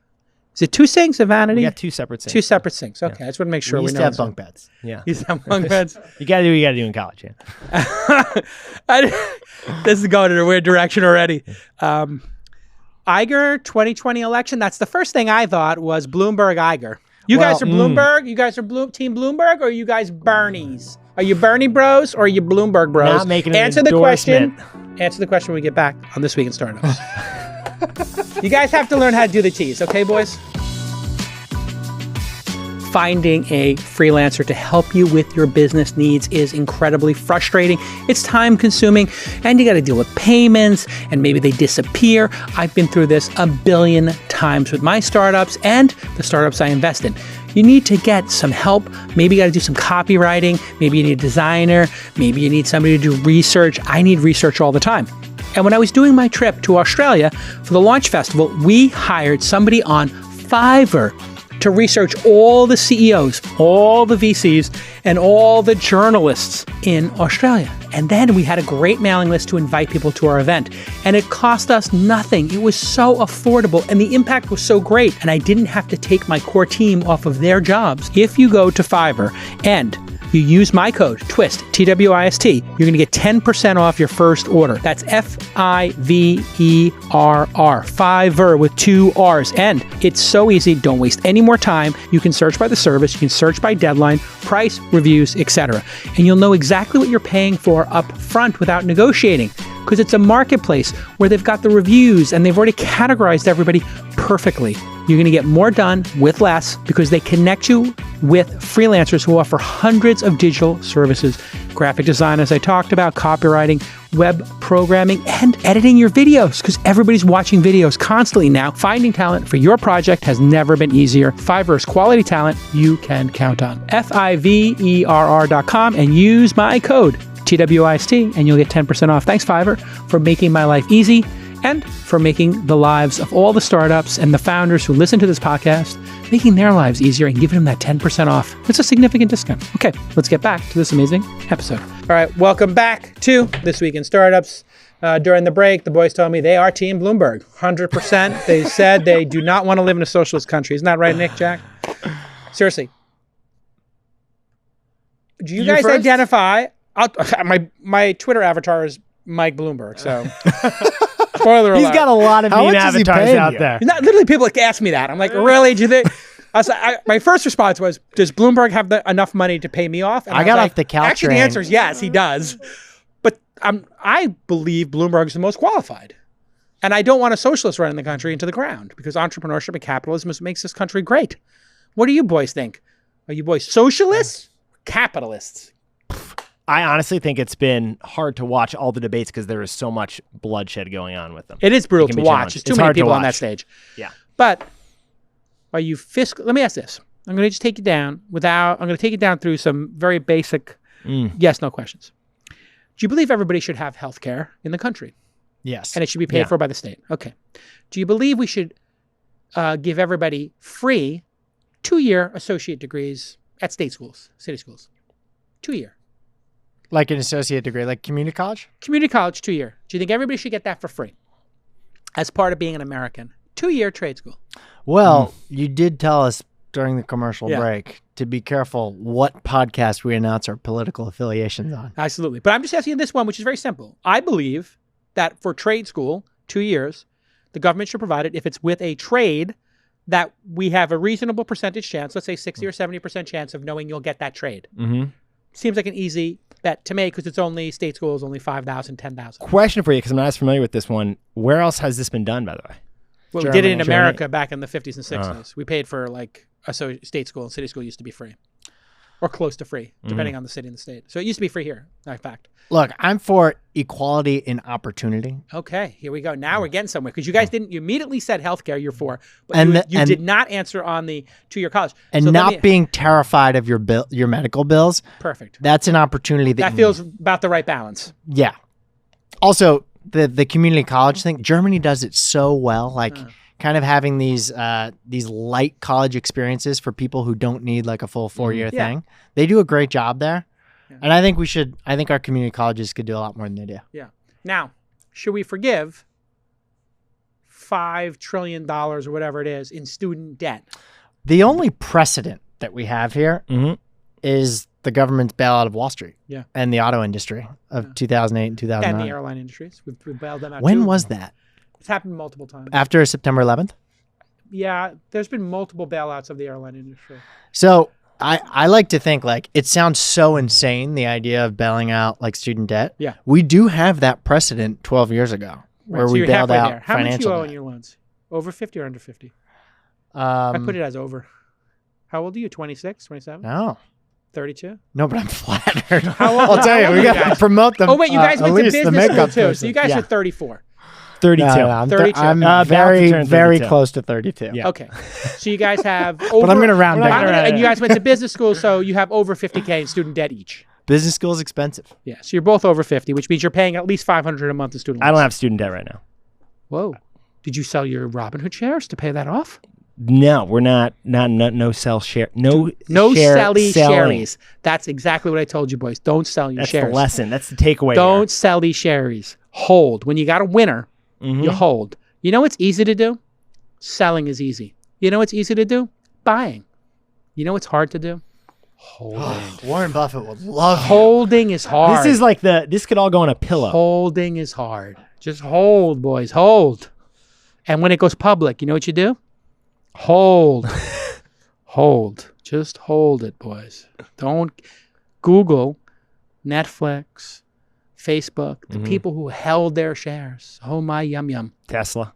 Is it 2 sinks of vanity? We got 2 separate sinks. 2 separate sinks. Okay, I just want to make sure We we used know. to have bunk beds. Yeah. You used to have bunk beds. You got to do what you got to do in college, This is going in a weird direction already. Iger 2020 election. That's the first thing I thought was Bloomberg Iger. You guys are Bloomberg? You guys are Team Bloomberg, or are you guys Bernies? Are you Bernie bros or are you Bloomberg bros? Not making an Answer endorsement. the question. Answer the question when we get back on This Week in Startups. You guys have to learn how to do the tease, okay, boys? Finding a freelancer to help you with your business needs is incredibly frustrating. It's time consuming, and you got to deal with payments, and maybe they disappear. I've been through this a billion times with my startups and the startups I invest in. You need to get some help. Maybe you got to do some copywriting. Maybe you need a designer. Maybe you need somebody to do research. I need research all the time. And when I was doing my trip to Australia for the launch festival, we hired somebody on Fiverr to research all the CEOs, all the VCs, and all the journalists in Australia. And then we had a great mailing list to invite people to our event. And it cost us nothing. It was so affordable, and the impact was so great. And I didn't have to take my core team off of their jobs. If you go to Fiverr and you use my code, TWIST, T-W-I-S-T, you're going to get 10% off your first order. That's F-I-V-E-R-R, Fiverr with 2 R's. And it's so easy. Don't waste any more time. You can search by the service. You can search by deadline, price, reviews, etc. And you'll know exactly what you're paying for up front without negotiating, because it's a marketplace where they've got the reviews and they've already categorized everybody perfectly. You're going to get more done with less because they connect you with freelancers who offer hundreds of digital services, graphic design, as I talked about, copywriting, web programming, and editing your videos, because everybody's watching videos constantly now. Finding talent for your project has never been easier. Fiverr's quality talent you can count on. Fiverr.com and use my code TWIST and you'll get 10% off. Thanks, Fiverr, for making my life easy and for making the lives of all the startups and the founders who listen to this podcast, making their lives easier and giving them that 10% off. It's a significant discount. Okay, let's get back to this amazing episode. All right, welcome back to This Week in Startups. During the break, the boys told me they are Team Bloomberg, 100%. They said they do not want to live in a socialist country. Isn't that right, Nick, Jack? Seriously. Do you guys identify... My Twitter avatar is Mike Bloomberg, so... Spoiler alert. He's got a lot of mean avatars out there. Literally, people ask me that. I'm like, really? Do you think? My first response was, does Bloomberg have enough money to pay me off? And I got off the couch. Actually, the answer is yes, he does. But I believe Bloomberg is the most qualified. And I don't want a socialist running the country into the ground, because entrepreneurship and capitalism makes this country great. What do you boys think? Are you boys socialists? Capitalists? I honestly think it's been hard to watch all the debates because there is so much bloodshed going on with them. It is brutal to watch. There's too many people on that stage. Yeah. But are you fiscal? Let me ask this. I'm going to just take you down I'm going to take you down through some very basic yes/no questions. Do you believe everybody should have health care in the country? Yes. And it should be paid for by the state? Okay. Do you believe we should give everybody free 2-year associate degrees at state schools, city schools? 2-year. Like an associate degree, like community college? Community college, 2-year. Do you think everybody should get that for free as part of being an American? 2-year trade school. Well, you did tell us during the commercial break to be careful what podcast we announce our political affiliations on. Absolutely. But I'm just asking you this one, which is very simple. I believe that for trade school, 2 years, the government should provide it if it's with a trade that we have a reasonable percentage chance, let's say 60 or 70% chance of knowing you'll get that trade. Mm-hmm. Seems like an easy bet to make because it's only state schools, only 5,000, 10,000. Question for you, because I'm not as familiar with this one. Where else has this been done, by the way? Well, we did it in America back in the 50s and 60s. We paid for like So state school and city school used to be free. Or close to free, depending on the city and the state. So it used to be free here, in fact. Look, I'm for equality in opportunity. Okay, here we go. Now we're getting somewhere. Because you guys you immediately said healthcare, you're for. But you did not answer on the 2-year college. And so not being terrified of your medical bills. Perfect. That's an opportunity. That feels about the right balance. Yeah. Also, the community college thing, Germany does it so well. Like, kind of having these light college experiences for people who don't need like a full 4-year thing. They do a great job there. Yeah. And I think our community colleges could do a lot more than they do. Yeah. Now, should we forgive $5 trillion or whatever it is in student debt? The only precedent that we have here is the government's bailout of Wall Street and the auto industry of 2008 and 2009. And the airline industries. We bailed them out When too. was that? It's happened multiple times. After September 11th? Yeah, there's been multiple bailouts of the airline industry. So I like to think like it sounds so insane, the idea of bailing out like student debt. Yeah. We do have that precedent 12 years ago where so we you're bailed halfway out there. How much financial you owe debt. on your loans? Over 50 or under 50? I put it as over. How old are you? 26, 27? No. 32? No, but I'm flattered. How old- I'll tell how you, old we are you got to guys? promote them. Oh, wait, you guys went to business school too. So person. you guys are 34. 32. I'm 32. I'm about to very, turn very 32. close to 32. Yeah. Okay. So you guys have over. But I'm going to round down. And you guys went to business school, so you have over 50K in student debt each. Business school is expensive. Yeah. So you're both over 50, which means you're paying at least $500 a month in student loans. I don't have student debt right now. Whoa. Did you sell your Robinhood shares to pay that off? No, we're not no sell share. No selling selling. shares. That's exactly what I told you, boys. Don't sell your That's shares. the lesson. That's the takeaway. Don't sell these shares. Hold. When you got a winner, you hold. You know what's easy to do? Selling is easy. You know what's easy to do? Buying. You know what's hard to do? Holding. Warren Buffett would love Holding is hard. This is like this could all go on a pillow. Holding is hard. Just hold, boys. Hold. And when it goes public, you know what you do? Hold. Hold. Just hold it, boys. Don't Google, Netflix, Facebook, the people who held their shares. Oh, my yum. Tesla.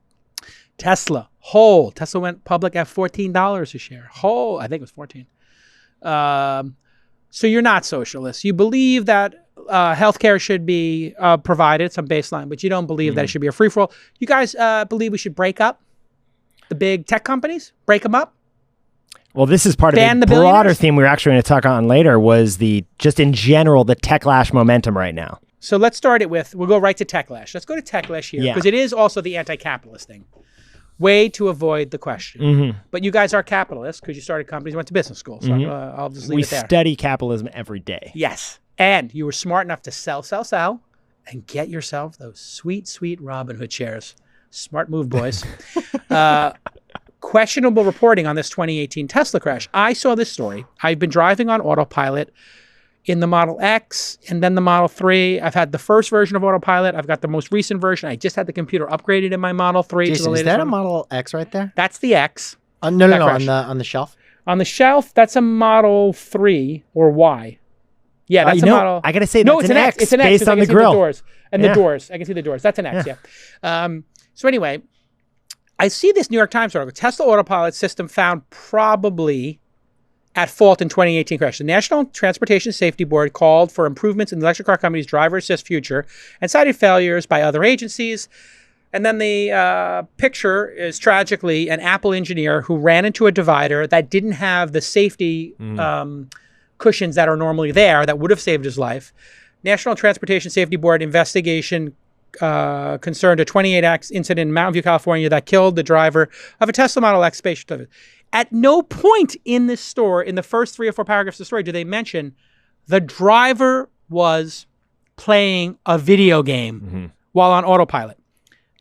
Hold. Tesla went public at $14 a share. Hold. I think it was 14. So you're not socialist. You believe that healthcare should be provided, some baseline, but you don't believe that it should be a free-for-all. You guys believe we should break up the big tech companies? Break them up? Well, this is part Ban of the the broader billionaires? theme we were actually going to talk on later was just in general, the Tech-lash momentum right now. So let's start it with, we'll go right to Tech-lash. Let's go to Tech-lash here, because it is also the anti-capitalist thing. Way to avoid the question. But you guys are capitalists because you started companies, went to business school. So I'll just leave We it there. study capitalism every day. Yes. And you were smart enough to sell, and get yourself those sweet, sweet Robinhood shares. Smart move, boys. Questionable reporting on this 2018 Tesla crash. I saw this story. I've been driving on autopilot in the Model X and then the Model 3. I've had the first version of autopilot. I've got the most recent version. I just had the computer upgraded in my Model 3 to the Jason, latest is that one. a Model X right there? That's the X. No, That crash. on the shelf. On the shelf, that's a Model 3 or Y. Yeah, that's a model. I got to say, No, that's it's an X. It's an X. based because on I the can see grill. the doors. And Yeah. the doors. I can see the doors. That's an X, yeah. So anyway, I see this New York Times article. Tesla autopilot system found probably at fault in 2018 crash. The National Transportation Safety Board called for improvements in the electric car company's driver assist future and cited failures by other agencies. And then the picture is tragically an Apple engineer who ran into a divider that didn't have the safety cushions that are normally there that would have saved his life. National Transportation Safety Board investigation concerned a 28X incident in Mountain View, California that killed the driver of a Tesla Model X space shuttle. At no point in this story, in the first 3 or 4 paragraphs of the story, do they mention the driver was playing a video game while on autopilot.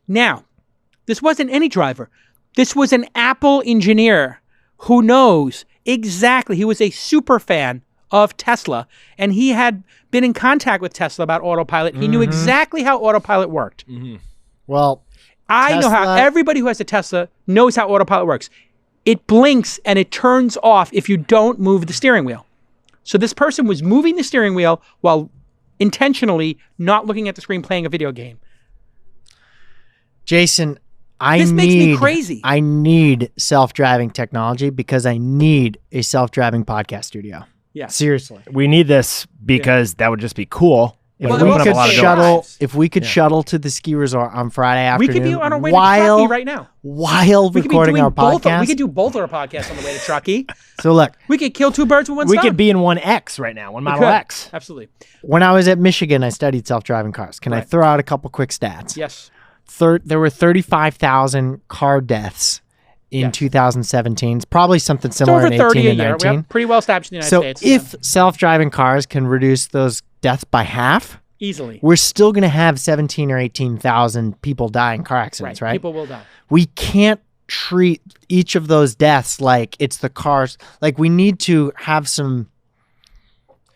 Now, this wasn't any driver. This was an Apple engineer who knows exactly. He was a super fan of Tesla, and he had been in contact with Tesla about autopilot. He knew exactly how autopilot worked. Well, I know how everybody who has a Tesla knows how autopilot works. It blinks and it turns off if you don't move the steering wheel. So this person was moving the steering wheel while intentionally not looking at the screen playing a video game. Jason, This makes me crazy. I need self-driving technology because I need a self-driving podcast studio. Yeah. Seriously. We need this because that would just be cool. If Well, It would we open up could a lot of shuttle- doors. if we could shuttle to the ski resort on Friday We afternoon, could be on our way to Truckee right now. while We could be recording doing our both. podcast. We could do both our podcasts on the way to Truckee. So look, We could kill two birds with one We stone. could be in one X right now, one We Model could. X. Absolutely. when I was at Michigan, I studied self-driving cars. Can I Right. throw out a couple quick stats? Yes. There were 35,000 car deaths in Yes. 2017. It's probably something It's similar over in 30 18 a and year. 19. We have pretty well established in the So United States. if self-driving cars can reduce those deaths by half, Easily. we're still going to have 17 or 18,000 people die in car accidents, right? People will die. We can't treat each of those deaths like it's the cars. Like we need to have some.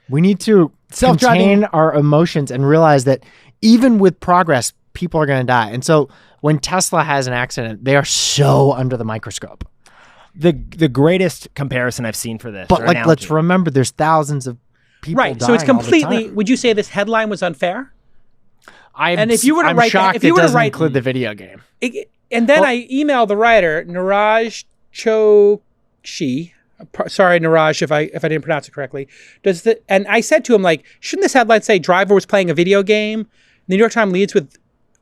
We need to Self-driving- contain our emotions and realize that even with progress, people are going to die. And so when Tesla has an accident, they are so under the microscope. The greatest comparison I've seen for this. But or like, let's analogy. remember, there's thousands of people Right. dying So it's all the completely. time. Would you say this headline was unfair? And if you were to I'm write that- shocked if you it were to doesn't write- include the video game. And then I emailed the writer, Niraj Chokshi. Sorry, Niraj, if I didn't pronounce it correctly. And I said to him, like, shouldn't this headline say driver was playing a video game? The New York Times leads with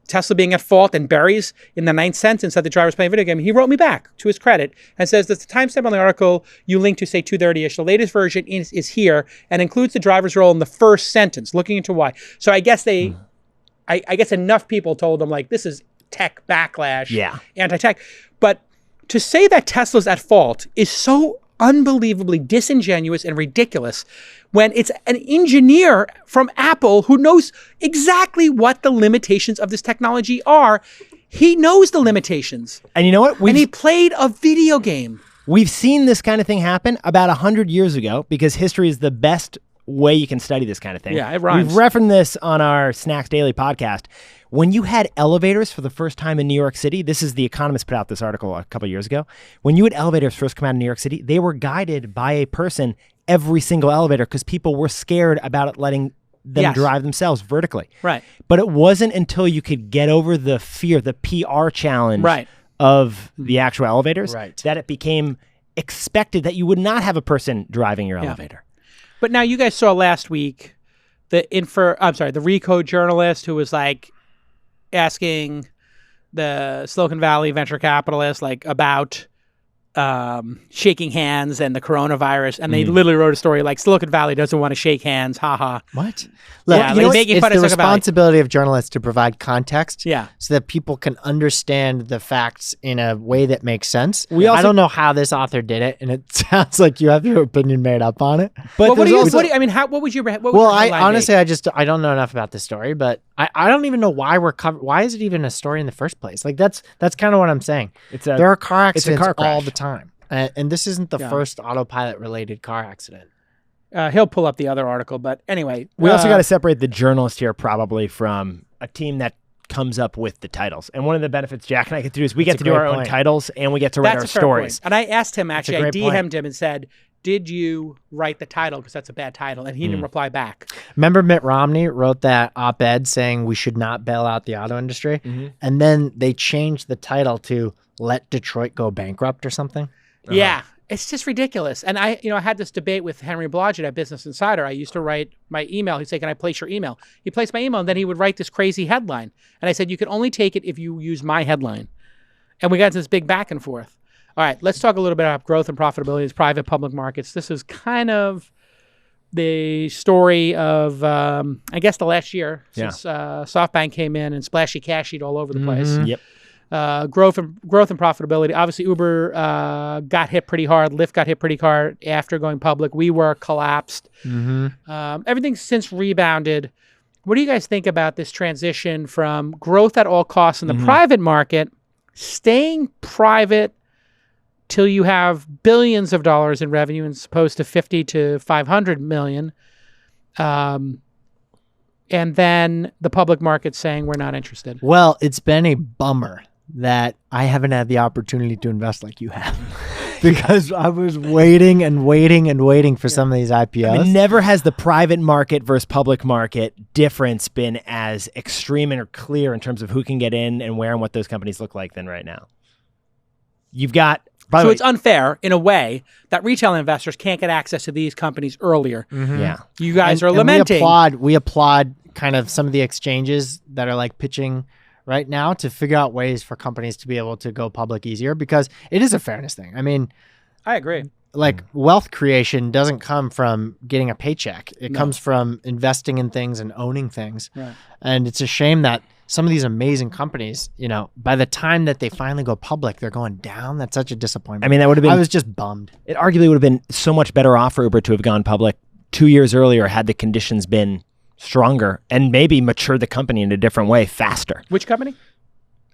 Tesla being at fault and buries in the 9th sentence that the driver was playing a video game. He wrote me back, to his credit, and says that the timestamp on the article you linked to say 2:30ish. The latest version is here and includes the driver's role in the first sentence, looking into why. So I guess I guess enough people told him, like, this is tech backlash, Yeah. anti-tech. But to say that Tesla's at fault is so unbelievably disingenuous and ridiculous when it's an engineer from Apple who knows exactly what the limitations of this technology are. He knows the limitations. And you know what? And he played a video game. We've seen this kind of thing happen about 100 years ago because history is the best way you can study this kind of thing. Yeah, it rhymes. We've referenced this on our Snacks Daily podcast. When you had elevators for the first time in New York City, this is The Economist put out this article a couple years ago. When you had elevators first come out in New York City, they were guided by a person every single elevator because people were scared about it letting them Yes. drive themselves vertically. Right. But it wasn't until you could get over the fear, the PR challenge Right. of the actual elevators, Right. that it became expected that you would not have a person driving your elevator. But now you guys saw last week the Recode journalist who was like asking the Silicon Valley venture capitalists like about shaking hands and the coronavirus, and they literally wrote a story like Silicon Valley doesn't want to shake hands, haha. What? Look, Yeah, you like know, making it's fun of the Silicon Valley. responsibility of journalists to provide context, Yeah. so that people can understand the facts in a way that makes sense. We also- I don't know how this author did it, and it sounds like you have your opinion made up on it. But Well, what there's do you? also- What do you- I mean, what would your? What would Well, your I headline be? honestly, I don't know enough about this story, but I don't even know why we're why is it even a story in the first place? Like that's kind of what I'm saying. There are car it's a accidents car all crash. the time, and this isn't the Yeah. first autopilot related car accident. He'll pull up the other article, but anyway, We also got to separate the journalist here probably from a team that comes up with the titles. And one of the benefits Jack and I get to do is we get That's to a do great our own point. titles and we get to write That's our a fair stories. point. And I asked him actually, I great point. DM'd him and said, "Did you write the title? Because that's a bad title." And he didn't reply back. Remember Mitt Romney wrote that op-ed saying we should not bail out the auto industry, and then they changed the title to "Let Detroit Go Bankrupt" or something. Yeah, it's just ridiculous. And I had this debate with Henry Blodgett at Business Insider. I used to write my email. He'd say, "Can I place your email?" He placed my email, and then he would write this crazy headline. And I said, "You can only take it if you use my headline." And we got into this big back and forth. All right, let's talk a little bit about growth and profitability of private public markets. This is kind of the story of, I guess, the last year since SoftBank came in and splashy cashied all over the place. Yep. Growth and profitability. Obviously, Uber got hit pretty hard. Lyft got hit pretty hard after going public. WeWork collapsed. Everything since rebounded. What do you guys think about this transition from growth at all costs in the private market, staying private till you have billions of dollars in revenue as opposed to 50 to 500 million, and then the public market saying we're not interested? Well, it's been a bummer that I haven't had the opportunity to invest like you have. because I was waiting and waiting and waiting for some of these IPOs. I mean, never has the private market versus public market difference been as extreme and clear in terms of who can get in and where and what those companies look like than right now. You've got... So it's unfair in a way that retail investors can't get access to these companies earlier. Yeah. You guys are lamenting. We applaud kind of some of the exchanges that are like pitching right now to figure out ways for companies to be able to go public easier, because it is a fairness thing. I mean, I agree. Like wealth creation doesn't come from getting a paycheck. It comes from investing in things and owning things. Right. And it's a shame that some of these amazing companies, you know, by the time that they finally go public, they're going down. That's such a disappointment. I mean, that would have been... I was just bummed. It arguably would have been so much better off for Uber to have gone public 2 years earlier had the conditions been stronger and maybe matured the company in a different way faster. Which company?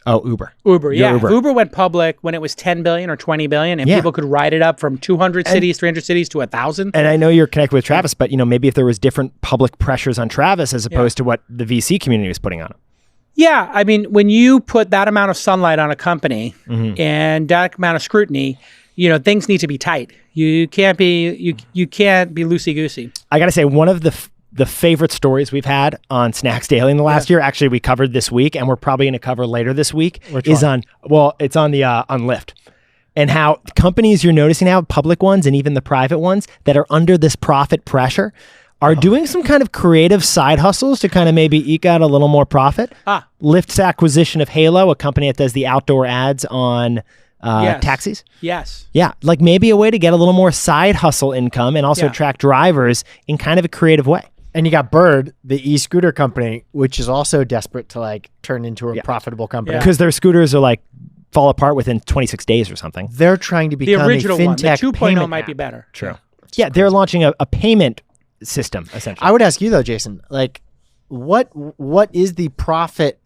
Oh, Uber. Uber, yeah. Uber went public when it was 10 billion or 20 billion, and people could ride it up from 200 cities, 300 cities to 1,000. And I know you're connected with Travis, but you know, maybe if there was different public pressures on Travis as opposed to what the VC community was putting on him. Yeah, I mean, when you put that amount of sunlight on a company and that amount of scrutiny, you know, things need to be tight. You can't be you can't be loosey goosey. I got to say, one of the favorite stories we've had on Snacks Daily in the last year, actually we covered this week, and we're probably going to cover later this week, it's on Lyft. And how companies, you're noticing now, public ones and even the private ones that are under this profit pressure are doing some kind of creative side hustles to kind of maybe eke out a little more profit. Lyft's acquisition of Halo, a company that does the outdoor ads on taxis. Yes. Yeah, like maybe a way to get a little more side hustle income and also attract drivers in kind of a creative way. And you got Bird, the e-scooter company, which is also desperate to like turn into a profitable company. Because their scooters are like fall apart within 26 days or something. They're trying to become the original a fintech one. The 2.0 might app. be better. True. Yeah, they're launching a payment system, essentially. I would ask you though, Jason, like what is the profit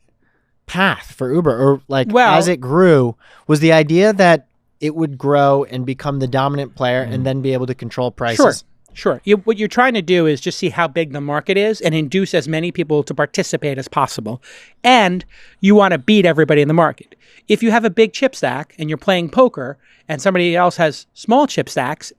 path for Uber? Or like as it grew, was the idea that it would grow and become the dominant player and then be able to control prices? Sure. What you're trying to do is just see how big the market is and induce as many people to participate as possible. And you want to beat everybody in the market. If you have a big chip stack and you're playing poker and somebody else has small chip stacks,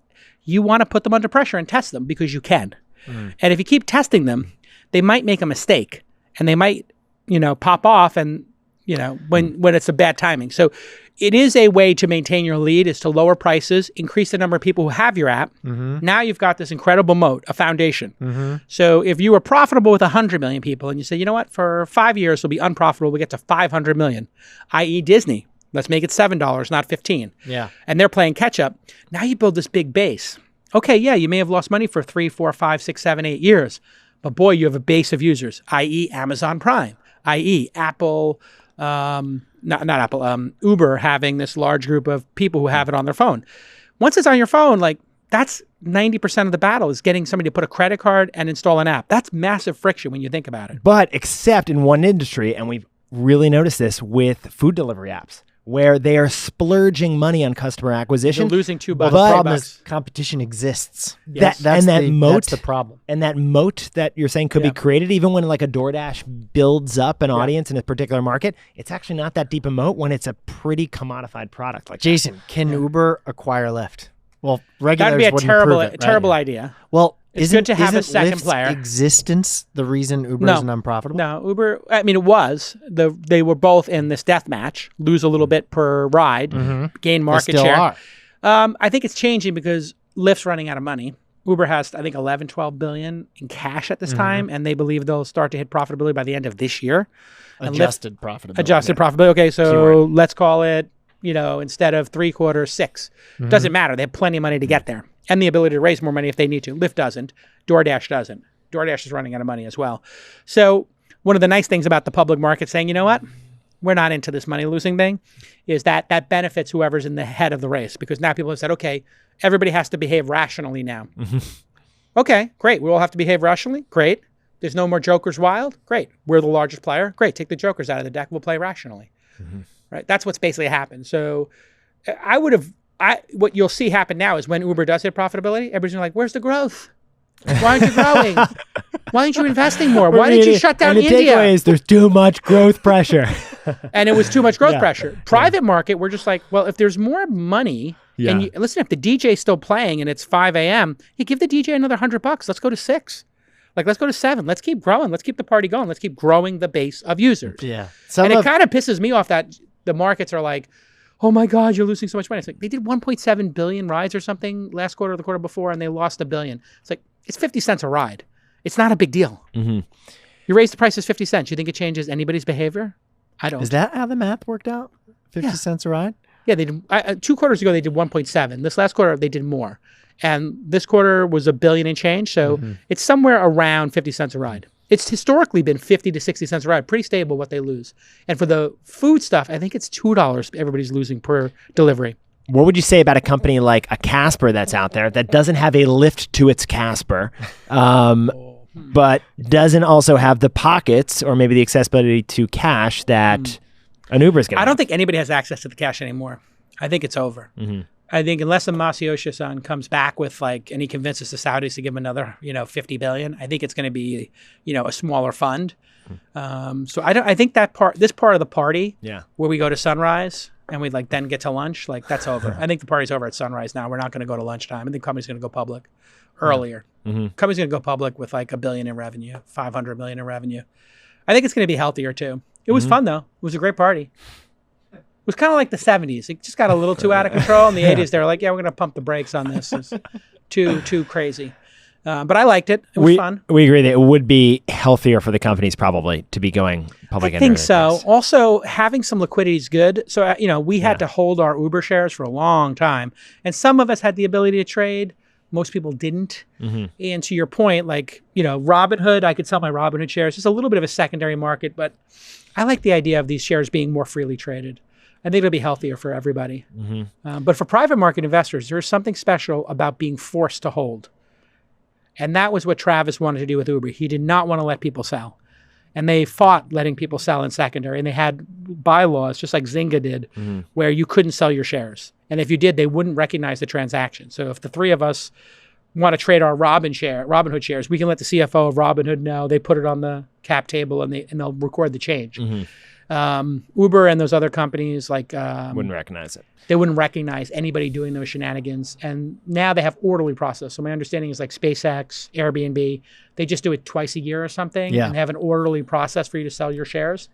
you want to put them under pressure and test them because you can. And if you keep testing them, they might make a mistake and they might, you know, pop off and, you know, when it's a bad timing. So it is a way to maintain your lead, is to lower prices, increase the number of people who have your app. Now you've got this incredible moat, a foundation. So if you were profitable with 100 million people and you say, you know what, for 5 years we'll be unprofitable, we'll get to 500 million, i.e. Disney. Let's make it $7, not 15. Yeah. And they're playing catch up. Now you build this big base. Okay, yeah, you may have lost money for 3, 4, 5, 6, 7, 8 years. But boy, you have a base of users, i.e. Amazon Prime, i.e. Apple, not Apple, Uber having this large group of people who have it on their phone. Once it's on your phone, like that's 90% of the battle is getting somebody to put a credit card and install an app. That's massive friction when you think about it. But except in one industry, and we've really noticed this with food delivery apps, where they are splurging money on customer acquisition. They're losing $2. Well, the problem is competition exists. Yes. That's the problem. And that moat that you're saying could be created, even when like a DoorDash builds up an audience in a particular market, it's actually not that deep a moat when it's a pretty commodified product like Jason, can Uber acquire Lyft? Well, regulars that'd be a wouldn't terrible idea. Well, it's good to have a second Lyft's player. Existence the reason Uber isn't unprofitable? No, Uber, I mean, it was. They were both in this death match, lose a little bit per ride, gain market they still share. Are. I think it's changing because Lyft's running out of money. Uber has, I think, 11, 12 billion in cash at this time, and they believe they'll start to hit profitability by the end of this year. Adjusted profitability. Adjusted profitability. Okay, so let's call it, you know, instead of 3/4, 6. Doesn't matter. They have plenty of money to get there and the ability to raise more money if they need to. Lyft doesn't. DoorDash doesn't. DoorDash is running out of money as well. So one of the nice things about the public market saying, you know what, we're not into this money losing thing, is that benefits whoever's in the head of the race, because now people have said, okay, everybody has to behave rationally now. Okay, great. We all have to behave rationally. Great. There's no more jokers wild. Great. We're the largest player. Great. Take the jokers out of the deck. We'll play rationally. Right. That's what's basically happened. So what you'll see happen now is when Uber does hit profitability, everybody's like, where's the growth? Why aren't you growing? Why aren't you investing more? Why did you shut down and the India? takeaway is there's too much growth pressure. And it was too much growth pressure. Private market, we're just like, well, if there's more money, and listen, if the DJ's still playing and it's 5 a.m., you give the DJ another $100. Let's go to 6. Like, let's go to 7. Let's keep growing. Let's keep the party going. Let's keep growing the base of users. Yeah. And it kind of pisses me off that the markets are like, oh my God, you're losing so much money. It's like, they did 1.7 billion rides or something last quarter or the quarter before, and they lost $1 billion. It's like, it's 50 cents a ride. It's not a big deal. Mm-hmm. You raise the prices 50 cents. You think it changes anybody's behavior? I don't. Is that how the math worked out? 50 cents a ride? Yeah, they did. 2 quarters ago, they did 1.7. This last quarter, they did more. And this quarter was $1 billion and change. So it's somewhere around 50 cents a ride. It's historically been 50 to 60 cents a ride. Pretty stable what they lose. And for the food stuff, I think it's $2 everybody's losing per delivery. What would you say about a company like a Casper that's out there that doesn't have a Lyft to its Casper, but doesn't also have the pockets or maybe the accessibility to cash that an Uber is going to I don't think anybody has access to the cash anymore. I think it's over. I think unless a Masayoshi-san comes back with and he convinces the Saudis to give him another, $50 billion, I think it's going to be, a smaller fund. So I think this part of the party where we go to sunrise and we then get to lunch, that's over. I think the party's over at sunrise now. We're not going to go to lunchtime. I think the company's going to go public earlier. Company's going to go public with $1 billion in revenue, $500 million in revenue. I think it's going to be healthier too. It was fun though. It was a great party. It was kind of like the 70s. It just got a little too out of control. In the 80s, they were like, yeah, we're going to pump the brakes on this. It's too crazy. But I liked it. It was fun. We agree that it would be healthier for the companies probably to be going public. I think so. Also, having some liquidity is good. So, we had to hold our Uber shares for a long time. And some of us had the ability to trade. Most people didn't. And to your point, Robinhood, I could sell my Robinhood shares. It's a little bit of a secondary market, but I like the idea of these shares being more freely traded. I think it'll be healthier for everybody. But for private market investors, there's something special about being forced to hold. And that was what Travis wanted to do with Uber. He did not want to let people sell. And they fought letting people sell in secondary. And they had bylaws, just like Zynga did, where you couldn't sell your shares. And if you did, they wouldn't recognize the transaction. So if the three of us want to trade our Robinhood shares, we can let the CFO of Robinhood know. They put it on the cap table and they'll record the change. Uber and those other companies wouldn't recognize it. They wouldn't recognize anybody doing those shenanigans. And now they have orderly process. So my understanding is SpaceX, Airbnb, they just do it twice a year or something. And they have an orderly process for you to sell your shares.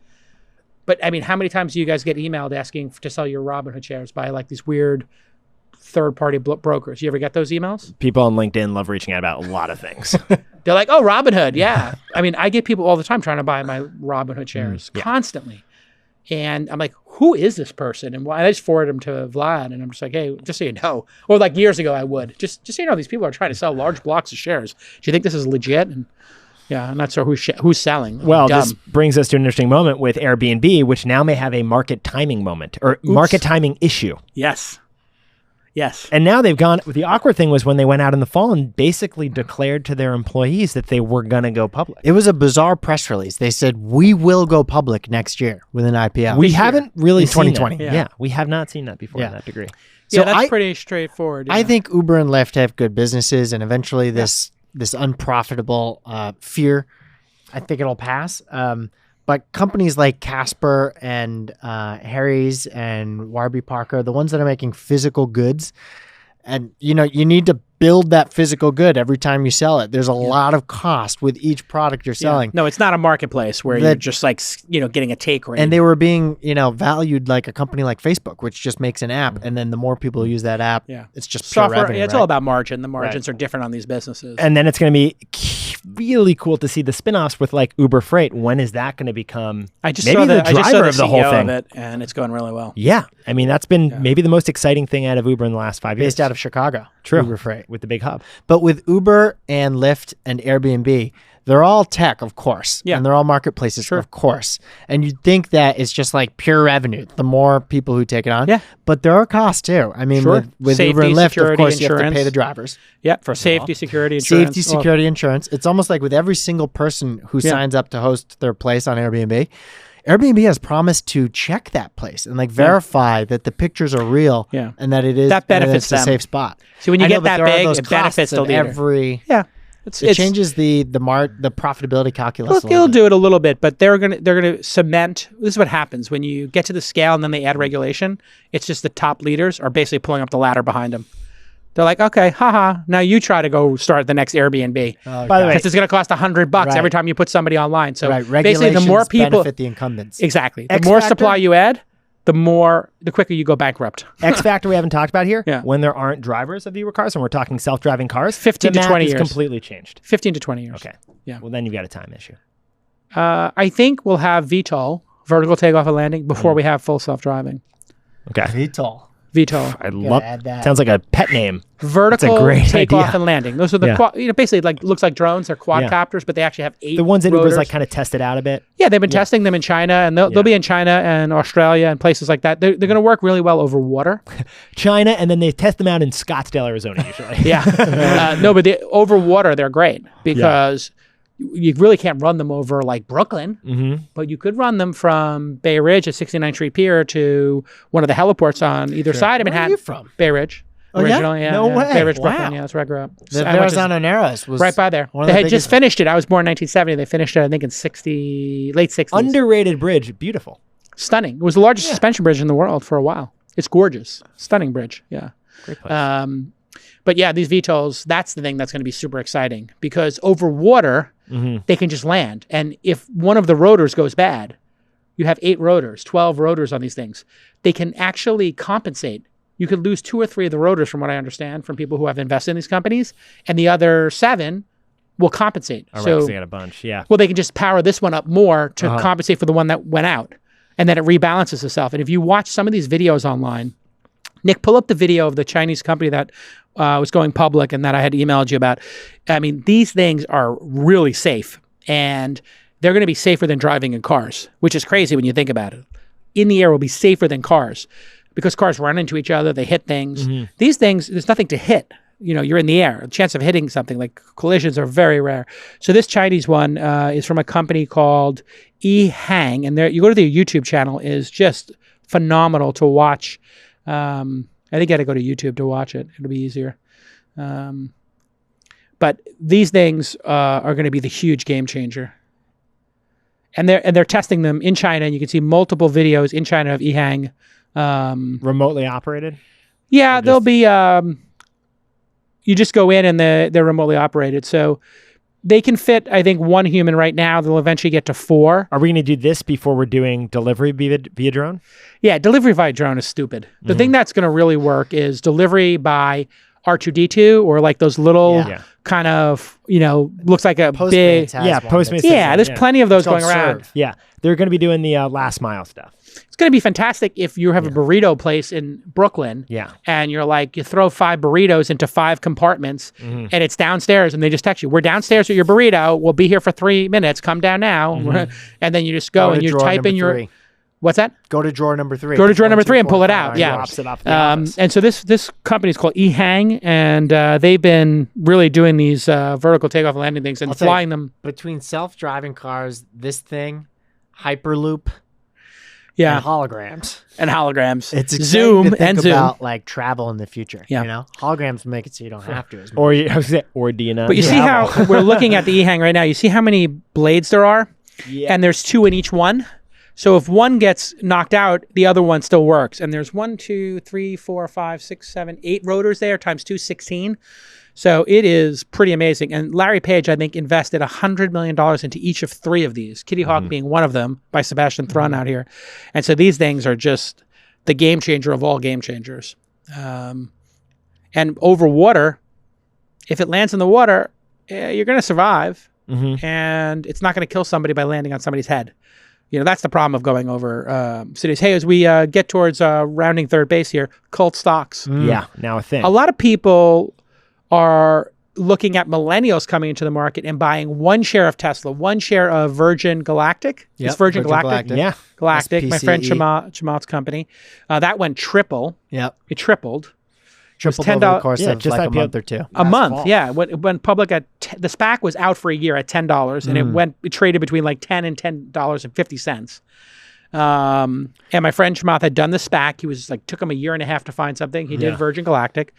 But I mean, how many times do you guys get emailed asking to sell your Robinhood shares by these weird third-party brokers? You ever get those emails? People on LinkedIn love reaching out about a lot of things. They're like, oh, Robinhood, yeah. I mean, I get people all the time trying to buy my Robinhood shares constantly. And I'm like, who is this person? And I just forward them to Vlad. And I'm just like, hey, just so you know. Or years ago, I would. Just so you know, these people are trying to sell large blocks of shares. Do you think this is legit? And I'm not sure who's selling. Well, this brings us to an interesting moment with Airbnb, which now may have a market timing moment or market timing issue. Yes. And now they've gone, the awkward thing was when they went out in the fall and basically declared to their employees that they were going to go public. It was a bizarre press release. They said, we will go public next year with an IPO. We haven't really seen 2020. That. Yeah, we have not seen that before in that degree. So that's pretty straightforward. I think Uber and Lyft have good businesses, and eventually this unprofitable fear, I think it'll pass. But companies like Casper and Harry's and Warby Parker, the ones that are making physical goods, and you need to build that physical good every time you sell it. There's a lot of cost with each product you're selling. No, it's not a marketplace where you're just getting a take rate. And they were being, valued like a company like Facebook, which just makes an app. And then the more people use that app, it's just software. Pure revenue, it's all about margin. The margins are different on these businesses. And then it's going to be really cool to see the spinoffs with Uber Freight. When is that going to become maybe the driver of the whole thing? And it's going really well. Yeah. I mean, that's been maybe the most exciting thing out of Uber in the last 5 years. Based out of Chicago. True. Uber Freight. With the big hub. But with Uber and Lyft and Airbnb, they're all tech, of course. Yeah. And they're all marketplaces, of course. And you'd think that it's just pure revenue, the more people who take it on. Yeah. But there are costs too. I mean, with safety, Uber and Lyft, of course, insurance. you have to pay the drivers. Yeah, for safety, security, insurance. Safety, security, insurance. It's almost like with every single person who signs up to host their place on Airbnb, Airbnb has promised to check that place and verify that the pictures are real and that it is that benefits a safe spot. So when you get that big, it benefits the leader. It changes the profitability calculus. It'll do it a little bit, but they're gonna cement. This is what happens when you get to the scale and then they add regulation. It's just the top leaders are basically pulling up the ladder behind them. They're like, okay, haha, now you try to go start the next Airbnb. By the way, because it's going to cost $100 every time you put somebody online. So basically, regulations the more people benefit the incumbents. Exactly. The more supply you add, the quicker you go bankrupt. X factor we haven't talked about here. Yeah. When there aren't drivers of the cars, and we're talking self-driving cars, 15 to 20 years. Completely changed. 15 to 20 years. Okay. Yeah. Well, then you've got a time issue. I think we'll have VTOL, vertical takeoff and landing, before we have full self-driving. Okay. VTOL. I love that. Sounds like a pet name. Vertical takeoff and landing. Those are the basically like looks like drones. They're quadcopters, but they actually have 8 The ones that rotors. Uber's like kind of tested out a bit. Yeah, they've been testing them in China, and they'll be in China and Australia and places like that. They're going to work really well over water. China, and then they test them out in Scottsdale, Arizona, usually. Yeah. No, but over water, they're great because you really can't run them over like Brooklyn, but you could run them from Bay Ridge at 69th Street Pier to one of the heliports on either side of Manhattan. Where are you from? Bay Ridge. Oh, originally, No way. Bay Ridge, Wow. Brooklyn. Yeah, that's where I grew up. The Verrazano Narrows was right by there. They had just finished it. I was born in 1970. They finished it, I think, in late 60s. Underrated bridge. Beautiful. Stunning. It was the largest suspension bridge in the world for a while. It's gorgeous. Stunning bridge. Yeah. Great place. But yeah, these VTOLs, that's the thing that's going to be super exciting because over water, they can just land. And if one of the rotors goes bad, you have 8 rotors, 12 rotors on these things. They can actually compensate. You could lose 2 or 3 of the rotors, from what I understand, from people who have invested in these companies, and the other 7 will compensate. All right, so they got a bunch, yeah. Well, they can just power this one up more to compensate for the one that went out, and then it rebalances itself. And if you watch some of these videos online, Nick, pull up the video of the Chinese company that was going public and that I had emailed you about. I mean, these things are really safe, and they're going to be safer than driving in cars, which is crazy when you think about it. In the air will be safer than cars because cars run into each other, they hit things. These things, there's nothing to hit. You know, you're in the air. The chance of hitting something, like collisions, are very rare. So this Chinese one is from a company called E1032, and you go to their YouTube channel, is just phenomenal to watch. I think you got to go to YouTube to watch it. It'll be easier. But these things are going to be the huge game changer. And they're testing them in China, and you can see multiple videos in China of E1032. Remotely operated? Yeah, they'll be. You just go in and they're remotely operated, so they can fit, I think, 1 human right now. They'll eventually get to 4. Are we going to do this before we're doing delivery via drone? Yeah, delivery via drone is stupid. The thing that's going to really work is delivery by R2D2 or like those little kind of, looks like a Postmates big. Postmates. Yeah, there's plenty of those going around. Yeah, they're going to be doing the last mile stuff. It's going to be fantastic if you have a burrito place in Brooklyn. Yeah. And you're like, you throw 5 burritos into 5 compartments and it's downstairs and they just text you, we're downstairs with your burrito. We'll be here for 3 minutes. Come down now. And then you just go and you type in your... 3. What's that? Go to drawer number 3. Go to drawer number 3 and pull it out. Yeah. Drops it off the office. And so this company is called E1032, and they've been really doing these vertical takeoff and landing things and flying them. Between self-driving cars, this thing, Hyperloop, Yeah. and holograms. It's It's Zoom exciting to think and Zoom. about like travel in the future. Yeah. You know, holograms make it so you don't have to as much. Or do you not? But you see how we're looking at the E1032 right now. You see how many blades there are? Yeah. And there's 2 in each one. So if one gets knocked out, the other one still works. And there's 1, 2, 3, 4, 5, 6, 7, 8 rotors there times 2, 16. So it is pretty amazing. And Larry Page, I think, invested $100 million into each of 3 of these, Kitty Hawk being one of them by Sebastian Thrun out here. And so these things are just the game changer of all game changers. And over water, if it lands in the water, you're going to survive. And it's not going to kill somebody by landing on somebody's head. That's the problem of going over cities. Hey, as we get towards rounding third base here, cult stocks. Yeah, now a thing. A lot of people are looking at millennials coming into the market and buying 1 share of Tesla, 1 share of Virgin Galactic. It's Virgin Galactic. Yeah. Galactic, my friend SPCE. Chamat's company. That went triple. Yep. It tripled. Tripled $10 over the course of just like a IPO month or 2. A month, fall. yeah. It went public at the SPAC was out for a year at $10, and it traded between like $10 and $10.50. And my friend Chamath had done the SPAC. He was like, took him a year and a half to find something. He did Virgin Galactic,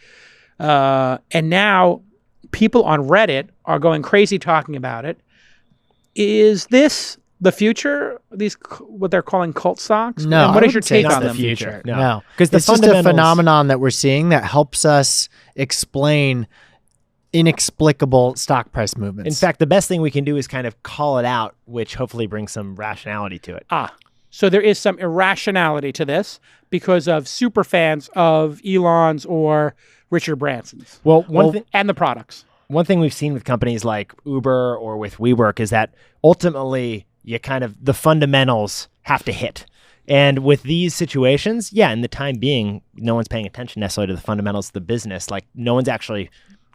and now people on Reddit are going crazy talking about it. Is this the future? These what they're calling cult stocks? No, and what I is your wouldn't say take it's on the them? future. No. No, 'Cause the it's just a fundamentals- phenomenon that we're seeing that helps us explain inexplicable stock price movements. In fact, the best thing we can do is kind of call it out, which hopefully brings some rationality to it. So there is some irrationality to this because of super fans of Elon's or Richard Branson's. Well, and the products. one thing we've seen with companies like Uber or with WeWork is that ultimately you kind of the fundamentals have to hit. And with these situations, in the time being, no one's paying attention necessarily to the fundamentals of the business. Like no one's actually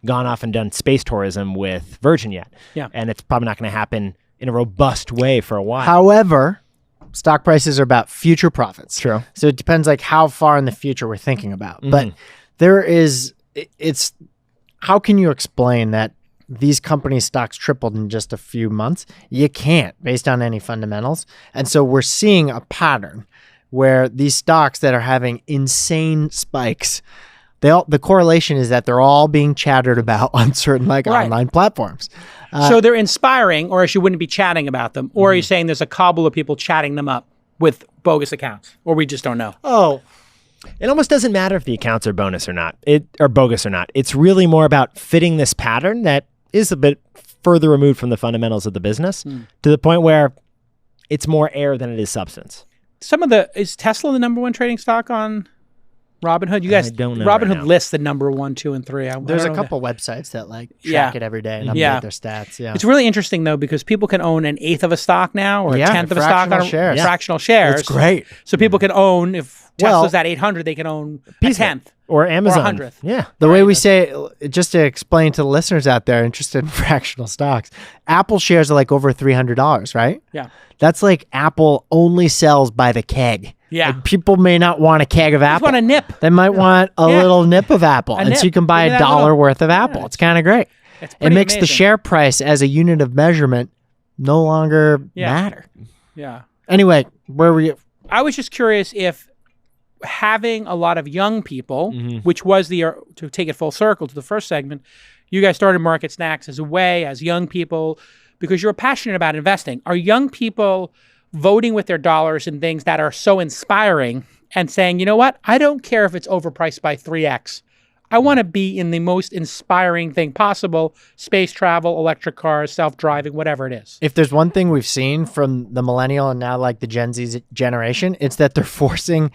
gone off and done space tourism with Virgin yet. Yeah. And it's probably not going to happen in a robust way for a while. However, stock prices are about future profits. True. So it depends like how far in the future we're thinking about. Mhm. But there is, it's, how can you explain that these companies' stocks tripled in just a few months? You can't based on any fundamentals. And so we're seeing a pattern where these stocks that are having insane spikes, the correlation is that they're all being chattered about on certain Right. online platforms. So they're inspiring, or else you wouldn't be chatting about them. Or are you saying there's a cobble of people chatting them up with bogus accounts? Or we just don't know? Oh, it almost doesn't matter if the accounts are bonus or not, or bogus or not. It's really more about fitting this pattern that is a bit further removed from the fundamentals of the business to the point where it's more air than it is substance. Is Tesla the number one trading stock on Robinhood? You guys, I don't know Robinhood right now. lists the number 1, 2, and 3. There's I a don't know. couple websites that like Yeah. track it every day and update Yeah. their stats. Yeah. It's really interesting though because people can own an eighth of a stock now, or Yeah, a tenth of a stock on fractional shares. fractional shares. It's great. So people can own, if Well- Tesla's at 800, they can own a Piece of it. tenth. Or Amazon. 100th. Yeah. The way we say it, just to explain to the listeners out there interested in fractional stocks, Apple shares are like over $300, right? Yeah. That's like Apple only sells by the keg. Yeah. Like, people may not want a keg of Just Apple. want a nip. They might want a Yeah. little nip of Apple. A And nip. so you can buy Give me a that dollar little- worth of Apple. Yeah. It's kind of great. It's It pretty makes the amazing. share price as a unit of measurement no longer Yeah. matter. Yeah. Anyway, where were you? I was just curious if having a lot of young people, which was to take it full circle to the first segment, you guys started Market Snacks as a way, as young people, because you're passionate about investing. Are young people voting with their dollars in things that are so inspiring and saying, you know what, I don't care if it's overpriced by 3x. I want to be in the most inspiring thing possible: space travel, electric cars, self-driving, whatever it is. If there's one thing we've seen from the millennial and now like the Gen Z generation, it's that they're forcing,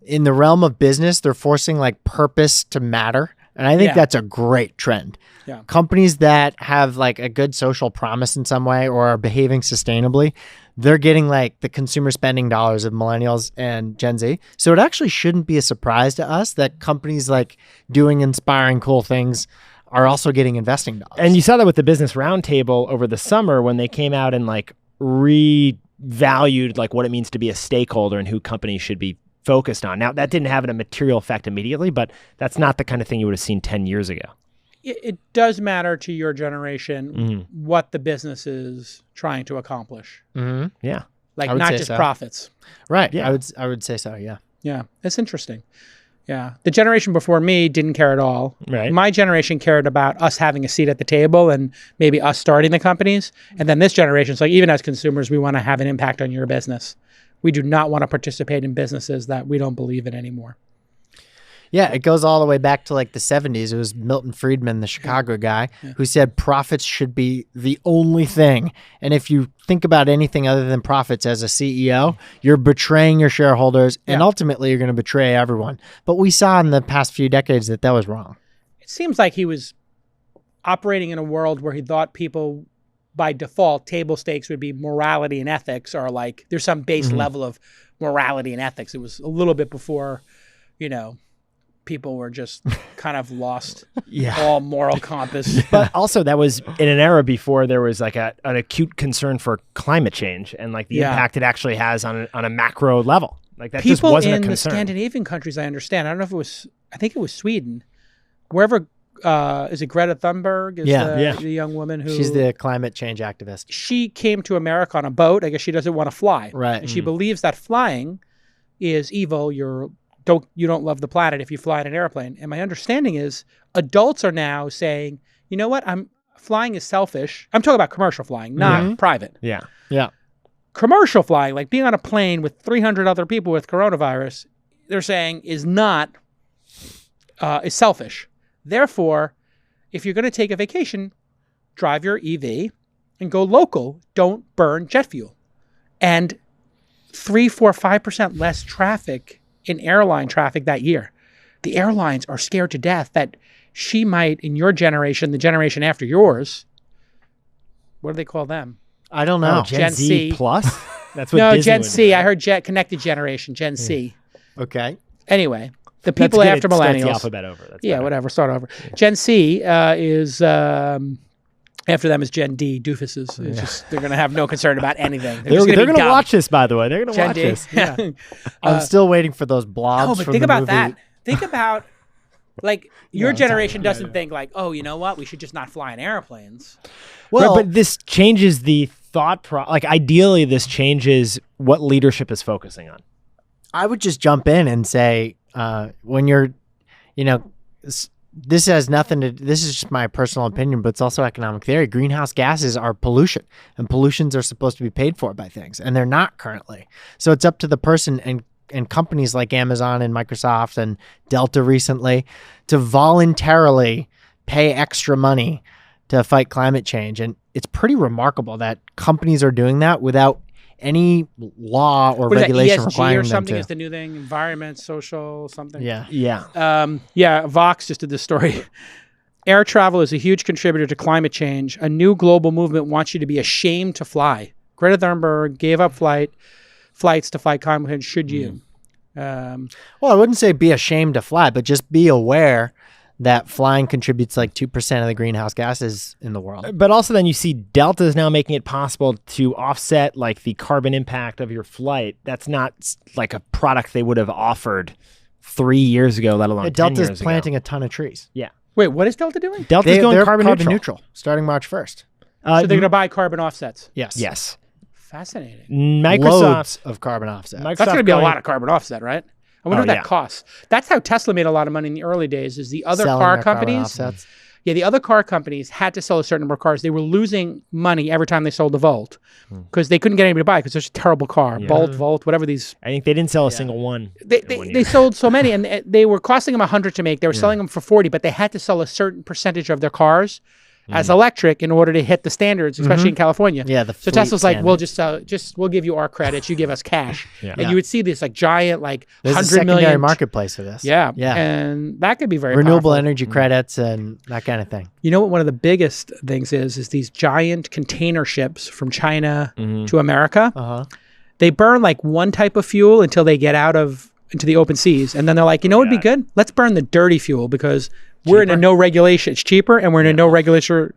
in the realm of business, they're forcing like purpose to matter. And I think Yeah. that's a great trend. Yeah. Companies that have like a good social promise in some way or are behaving sustainably, they're getting like the consumer spending dollars of millennials and Gen Z. So it actually shouldn't be a surprise to us that companies like doing inspiring, cool things are also getting investing dollars. And you saw that with the Business Roundtable over the summer when they came out and like revalued like what it means to be a stakeholder and who companies should be focused on. Now, that didn't have a material effect immediately, but that's not the kind of thing you would have seen 10 years ago. It does matter to your generation what the business is trying to accomplish. Mm-hmm. Yeah. Like I would not say just so. profits. Right. Yeah. I would say so. Yeah. Yeah, it's interesting. Yeah. The generation before me didn't care at all. Right. My generation cared about us having a seat at the table and maybe us starting the companies. And then this generation's like, even as consumers, we want to have an impact on your business. We do not want to participate in businesses that we don't believe in anymore. Yeah, it goes all the way back to like the 70s. It was Milton Friedman, the Chicago guy, who said profits should be the only thing. And if you think about anything other than profits as a CEO, you're betraying your shareholders and ultimately you're going to betray everyone. But we saw in the past few decades that was wrong. It seems like he was operating in a world where he thought people, by default, table stakes would be morality and ethics, or like there's some base level of morality and ethics. It was a little bit before, people were just kind of lost all moral compass. But also that was in an era before there was like an acute concern for climate change and like the impact it actually has on a macro level. Like that just People wasn't a in the concern. Scandinavian countries, I understand. I don't know if it was, I think it was Sweden. Wherever, is it Greta Thunberg? Is the young woman who... She's the climate change activist. She came to America on a boat. I guess she doesn't want to fly. Right. And she believes that flying is evil. You don't love the planet if you fly in an airplane. And my understanding is adults are now saying you know what? Flying is selfish. I'm talking about commercial flying, not private. Yeah. Yeah. Commercial flying, like being on a plane with 300 other people with coronavirus, they're saying is selfish. Therefore, if you're going to take a vacation, drive your EV and go local. Don't burn jet fuel. And 3, 4, 5% less traffic in airline traffic that year. The airlines are scared to death that she might, in your generation, the generation after yours, what do they call them? I don't know. Gen Z plus? That's what No, Disney Gen would C. do. I heard connected generation, Gen C. Okay. Anyway, the That's people good. after It starts millennials. the alphabet over. That's Yeah, better. whatever. Start over. Gen C is after them is Gen D, doofuses. It's just, they're going to have no concern about anything. They're going to watch this, by the way. They're going to Gen watch D. this. Yeah. I'm still waiting for those blobs. No, but from think the about movie. that. Think about, like, your I'm generation talking- doesn't think, like, oh, you know what? We should just not fly in airplanes. Well, but this changes the thought like ideally this changes what leadership is focusing on. I would just jump in and say, when you're, this has nothing to, this is just my personal opinion, but it's also economic theory. Greenhouse gases are pollution, and pollutions are supposed to be paid for by things, and they're not currently. So it's up to the person and companies like Amazon and Microsoft and Delta recently to voluntarily pay extra money to fight climate change. And it's pretty remarkable that companies are doing that without any law or What is that, regulation ESG requiring or them something to. is the new thing? Environment, social, something? Yeah. Yeah. Vox just did this story. Air travel is a huge contributor to climate change. A new global movement wants you to be ashamed to fly. Greta Thunberg gave up flights to fight climate change. Should you? Well, I wouldn't say be ashamed to fly, but just be aware that flying contributes like 2% of the greenhouse gases in the world. But also then you see Delta is now making it possible to offset like the carbon impact of your flight. That's not like a product they would have offered 3 years ago, let alone 10 Delta's years planting ago. a ton of trees. Yeah. Wait, what is Delta doing? Delta's going They're carbon neutral. starting March 1st. So they're going to buy carbon offsets. Yes. Yes. Fascinating. Microsoft. Loads of carbon offsets. That's going to be a lot of carbon offset, right? I wonder Oh, what that yeah. costs. That's how Tesla made a lot of money in the early days, is the other Selling car their carbon companies. offsets. Yeah, the other car companies had to sell a certain number of cars. They were losing money every time they sold the Volt because they couldn't get anybody to buy because it's a terrible car. Yeah. Volt, whatever these. I think they didn't sell a single one. They sold so many, and they were costing them $100 to make. They were selling them for $40, but they had to sell a certain percentage of their cars as electric in order to hit the standards, especially in California. Yeah, the So fleet Tesla's like, we'll standard. we'll give you our credits, you give us cash, Yeah. and you would see this like giant like There's a 100 secondary million marketplace for this. Yeah, Yeah. and that could be very Renewable powerful. energy credits and that kind of thing. You know what? One of the biggest things is these giant container ships from China to America. Uh-huh. They burn like one type of fuel until they get into the open seas, and then they're like, you know, what'd be good? Let's burn the dirty fuel because we're in a no regulation. It's cheaper, and we're in a no regulation.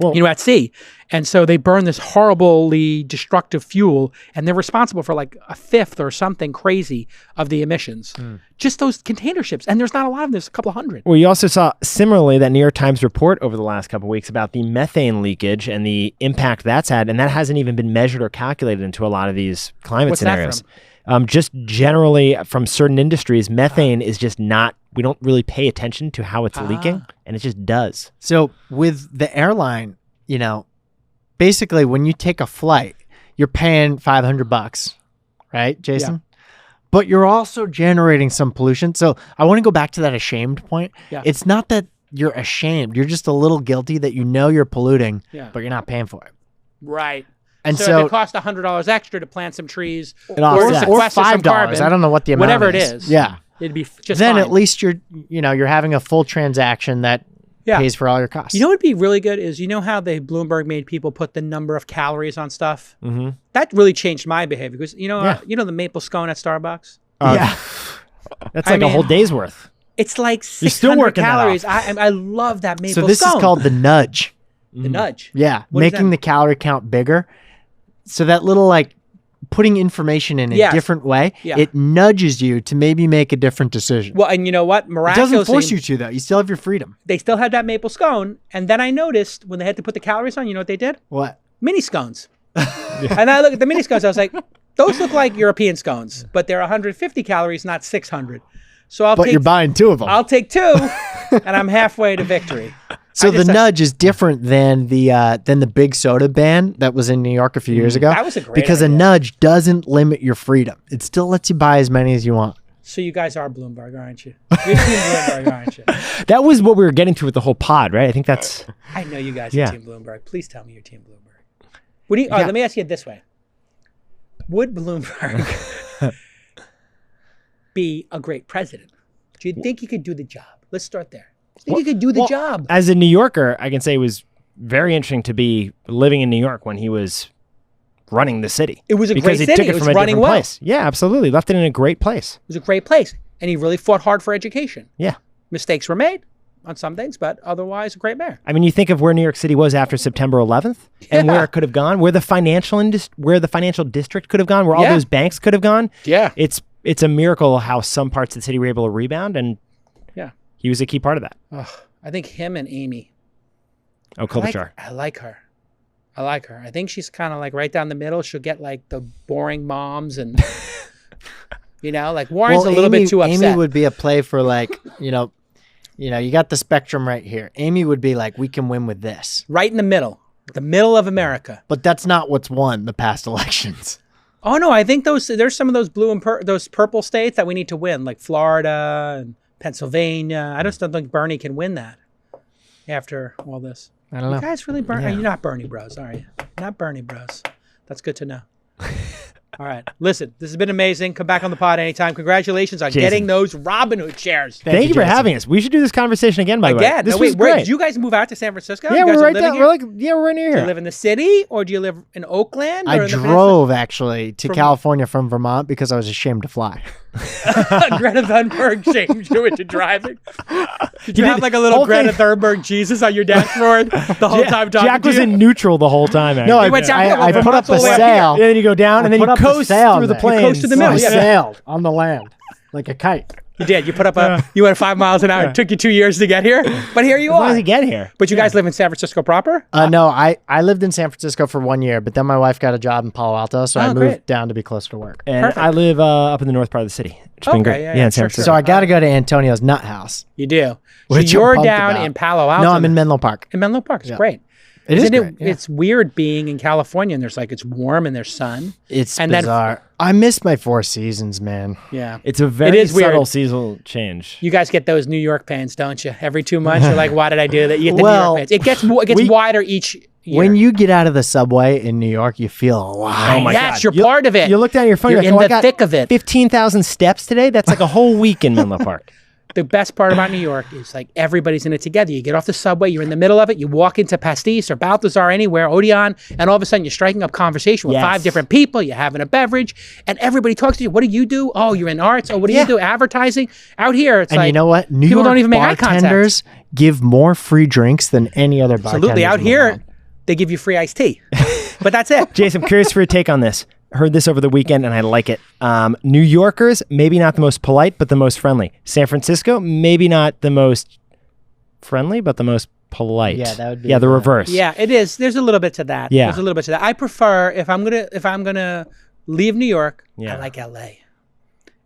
At sea. And so they burn this horribly destructive fuel, and they're responsible for like a fifth or something crazy of the emissions. Just those container ships. And there's not a lot of them. There's a couple hundred. Well, you also saw similarly that New York Times report over the last couple of weeks about the methane leakage and the impact that's had, and that hasn't even been measured or calculated into a lot of these climate What's that scenarios. Just generally from certain industries, methane is just not, we don't really pay attention to how it's leaking, and it just does. So with the airline, basically when you take a flight, you're paying $500, right, Jason? Yeah. But you're also generating some pollution. So I want to go back to that ashamed point. Yeah. It's not that you're ashamed. You're just a little guilty that you know you're polluting, but you're not paying for it. Right. And so if it costs $100 extra to plant some trees or or sequester some $5. carbon, I don't know what the amount whatever it is. is. Yeah. It'd be just Then fine. at least you're having a full transaction that pays for all your costs. You know what would be really good is, how Bloomberg made people put the number of calories on stuff? Mm-hmm. That really changed my behavior because, the maple scone at Starbucks? Yeah. That's like a whole day's worth. It's like You're still 600 working that calories. off. I love that maple So scone. this is called the nudge. the nudge. Yeah, What is making that? the calorie count bigger. So that little putting information in a Yes. different way, Yeah. it nudges you to maybe make a different decision. Well, and you know what? It Miraculously, doesn't force you to though. You still have your freedom. they still had that maple scone. And then I noticed when they had to put the calories on, you know what they did? What? Mini scones. And I look at the mini scones, I was like, those look like European scones, but they're 150 calories, not 600. So But you're buying 2 of them. I'll take 2, and I'm halfway to victory. So the nudge is different than the big soda ban that was in New York a few years ago. That was a great because idea. a nudge doesn't limit your freedom. It still lets you buy as many as you want. So you guys are Bloomberg, aren't you? You're Team Bloomberg, aren't you? That was what we were getting to with the whole pod, right? I think that's... I know you guys Yeah. are Team Bloomberg. Please tell me you're Team Bloomberg. What do you? Let me ask you it this way: would Bloomberg be a great president? Do you think he could do the job? Let's start there. Do you think he could do the job? As a New Yorker, I can say it was very interesting to be living in New York when he was running the city. It was a because great he city. took it It was from a running different well. place. Yeah, absolutely. Left it in a great place. It was a great place, and he really fought hard for education. Yeah. Mistakes were made on some things, but otherwise, a great mayor. I mean, you think of where New York City was after September 11th and where it could have gone, where the financial district could have gone, where all those banks could have gone. Yeah. It's a miracle how some parts of the city were able to rebound, and he was a key part of that. I think him and Amy. Oh, Klobuchar. I like her. I think she's kind of like right down the middle. She'll get like the boring moms and, like Warren's a little bit too upset. Amy would be a play for like, you got the spectrum right here. Amy would be like, we can win with this. Right in the middle of America. But that's not what's won the past elections. Oh no, I think there's some of those blue and those purple states that we need to win, like Florida and Pennsylvania. I just don't think Bernie can win that after all this. I don't know. You guys really You're not Bernie bros, are you? Not Bernie bros. That's good to know. All right. Listen, this has been amazing. Come back on the pod anytime. Congratulations on getting those Robinhood shares. Thank you for having us. We should do this conversation again, by the way. Again. This No, was wait, great. did you guys move out to San Francisco? Yeah, You guys we're are right living there. here? We're near Do you here. live in the city or do you live in Oakland? Or I in the drove actually to California from Vermont because I was ashamed to fly. Greta Thunberg shamed you into driving. Did you have like a little Greta Thunberg Jesus on your dashboard the whole time talking Jack to was you? in neutral the whole time. No, actually. I put up a sail. And then you go down, and then you coast through the plains. You coast to the middle. I Yeah. sailed on the land like a kite. You did. You put up you went 5 miles an hour. It took you 2 years to get here, but here you How does are. he get here? But you guys live in San Francisco proper? No, I lived in San Francisco for 1 year, but then my wife got a job in Palo Alto, so I moved great. down to be closer to work. And Perfect. I live up in the north part of the city. It's been great. yeah, in San sure, Francisco. So I got to go to Antonio's Nut House. You do. So Which I'm you're pumped down about. in Palo Alto. No, I'm in Menlo Park. In Menlo Park. It's great. It is Isn't great, yeah. It's weird being in California and it's warm and there's sun. It's and then- bizarre. I miss my Four Seasons, man. Yeah. It's a very is weird. subtle seasonal change. You guys get those New York pains, don't you? Every 2 months, you're like, "Why did I do that?" You get the Well, New York pains. It gets wider each year. When you get out of the subway in New York, you feel alive. Oh my yes, God. you're part of it. You look down at your phone, You're you're in like, the I got thick of it. 15,000 steps today? That's like a whole week in Menlo Park. The best part about New York is like everybody's in it together. You get off the subway, you're in the middle of it, you walk into Pastis or Balthazar anywhere, Odeon, and all of a sudden you're striking up conversation with Yes. 5 different people, you're having a beverage, and everybody talks to you. What do you do? Oh, you're in arts. Oh, what do you do? Advertising. Out here, it's And like, you know what? New people York don't even make eye contact. bartenders give more free drinks than any other bartender. Absolutely. Out here, they give you free iced tea. But that's it. Jason, I'm curious for your take on this. Heard this over the weekend and I like it. New Yorkers, maybe not the most polite, but the most friendly. San Francisco, maybe not the most friendly, but the most polite. Yeah, that would be the reverse. Yeah, it is. There's a little bit to that. Yeah. There's a little bit to that. I prefer if I'm gonna leave New York, Yeah. I like LA.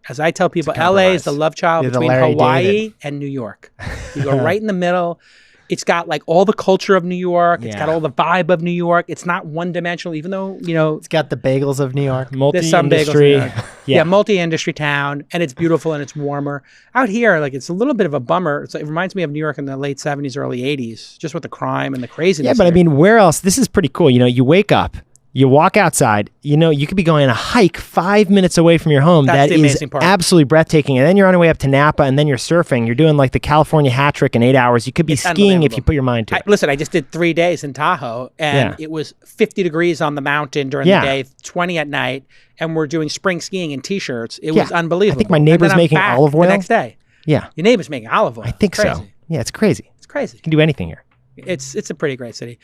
As I tell people, LA is the love child You're the between Larry Hawaii David. and New York. You go right in the middle. It's got like all the culture of New York. It's got all the vibe of New York. It's not one dimensional, even though, It's got the bagels of New York. there's some bagels in Multi-industry. New York. Yeah, multi-industry town, and it's beautiful and it's warmer. Out here, like it's a little bit of a bummer. It reminds me of New York in the late 70s, early 80s, just with the crime and the craziness. Yeah, but I here. mean, where else? This is pretty cool. You wake up, you walk outside, you could be going on a hike 5 minutes away from your home. That's That the is amazing part. absolutely breathtaking. And then you're on your way up to Napa, and then you're surfing. You're doing like the California hat trick in 8 hours. You could be skiing if unbelievable. you put your mind to it. Listen, I just did 3 days in Tahoe, and it was 50 degrees on the mountain during the day, 20 at night, and we're doing spring skiing in T-shirts. It was unbelievable. I think my And then neighbor's I'm making back olive oil. the next day. Yeah, Your neighbor's making olive oil. I think so. Crazy. Yeah, it's crazy. It's crazy. You can do anything here. It's a pretty great city.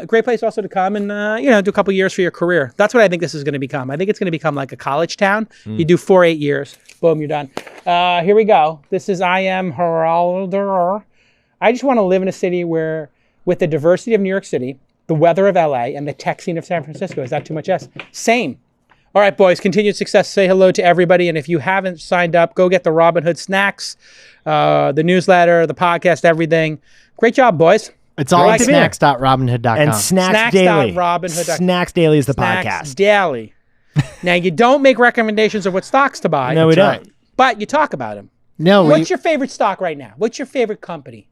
Great place also to come and do a couple years for your career. That's what I think this is going to become. I think it's going to become like a college town. You do 8 years, boom, you're done. Here we go. This is I am Heralder. I just want to live in a city where, with the diversity of New York City, the weather of LA, and the tech scene of San Francisco, is that too much? Yes. Same. All right, boys, continued success. Say hello to everybody. And if you haven't signed up, go get the Robinhood snacks, the newsletter, the podcast, everything. Great job, boys. It's all at snacks.robinhood.com. And Snacks Daily. Snacks.robinhood.com. Snacks Daily is the Snacks podcast. Daily. Now, you don't make recommendations of what stocks to buy. No, we don't. But you talk about them. No, What's your favorite stock right now? What's your favorite company?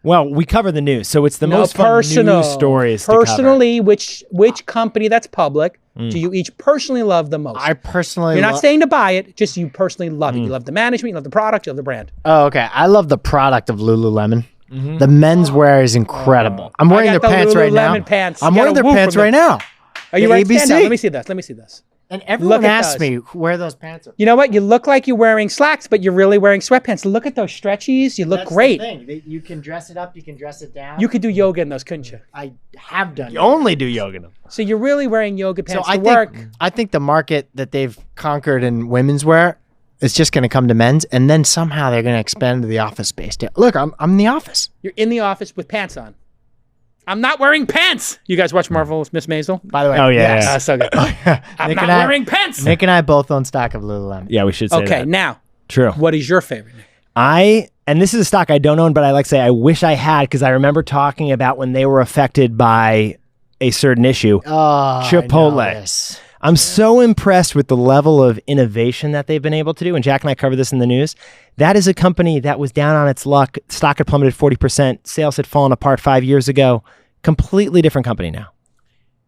Well, we cover the news, so it's the most fun news stories Personally, which company that's public do you each personally love the most? I personally You're not saying to buy it, just you personally love it. You love the management, you love the product, you love the brand. Oh, okay. I love the product of Lululemon. The menswear is incredible. I'm wearing their pants right now. Pants. I'm wearing their pants right now. Are you wearing pants? Let me see this. And everyone asks me where those pants are. You know what? You look like you're wearing slacks, but you're really wearing sweatpants. Look at those stretchies. You look great. That's the thing. You can dress it up. You can dress it down. You could do yoga in those, couldn't you? I have done. You only do yoga in them. So you're really wearing yoga pants to work. work. I think the market that they've conquered in women's wear is just going to come to men's, and then somehow they're going to expand to the office space. Look, I'm in the office. You're in the office with pants on. I'm not wearing pants. You guys watch Marvelous Miss Maisel? By the way. Oh, yeah. So good. I'm not wearing pants. Nick and I both own stock of Lululemon. Yeah, we should say that. Okay, now. True. What is your favorite? And this is a stock I don't own, but I like to say I wish I had, because I remember talking about when they were affected by a certain issue. Oh, Chipotle. I'm so impressed with the level of innovation that they've been able to do. And Jack and I covered this in the news. That is a company that was down on its luck. Stock had plummeted 40%. Sales had fallen apart 5 years ago. Completely different company now.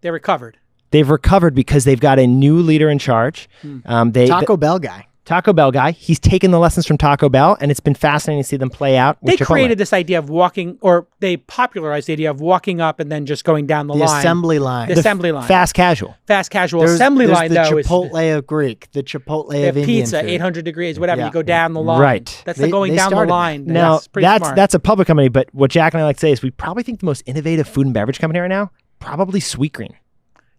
They recovered. They've recovered because they've got a new leader in charge. Taco Bell guy. Taco Bell guy. He's taken the lessons from Taco Bell, and it's been fascinating to see them play out with They Chipotle. created this idea of walking, or they popularized the idea of walking up and then just going down the line. The assembly line. The assembly line. Fast casual. Fast casual assembly line, the though. Chipotle of Greek, the Chipotle of Indian pizza, food. 800 degrees, whatever. Yeah. You go down the line. Right. That's the going they down the started line. Now, Yes, pretty smart. that's a public company, but what Jack and I like to say is we probably think the most innovative food and beverage company right now, probably Sweetgreen.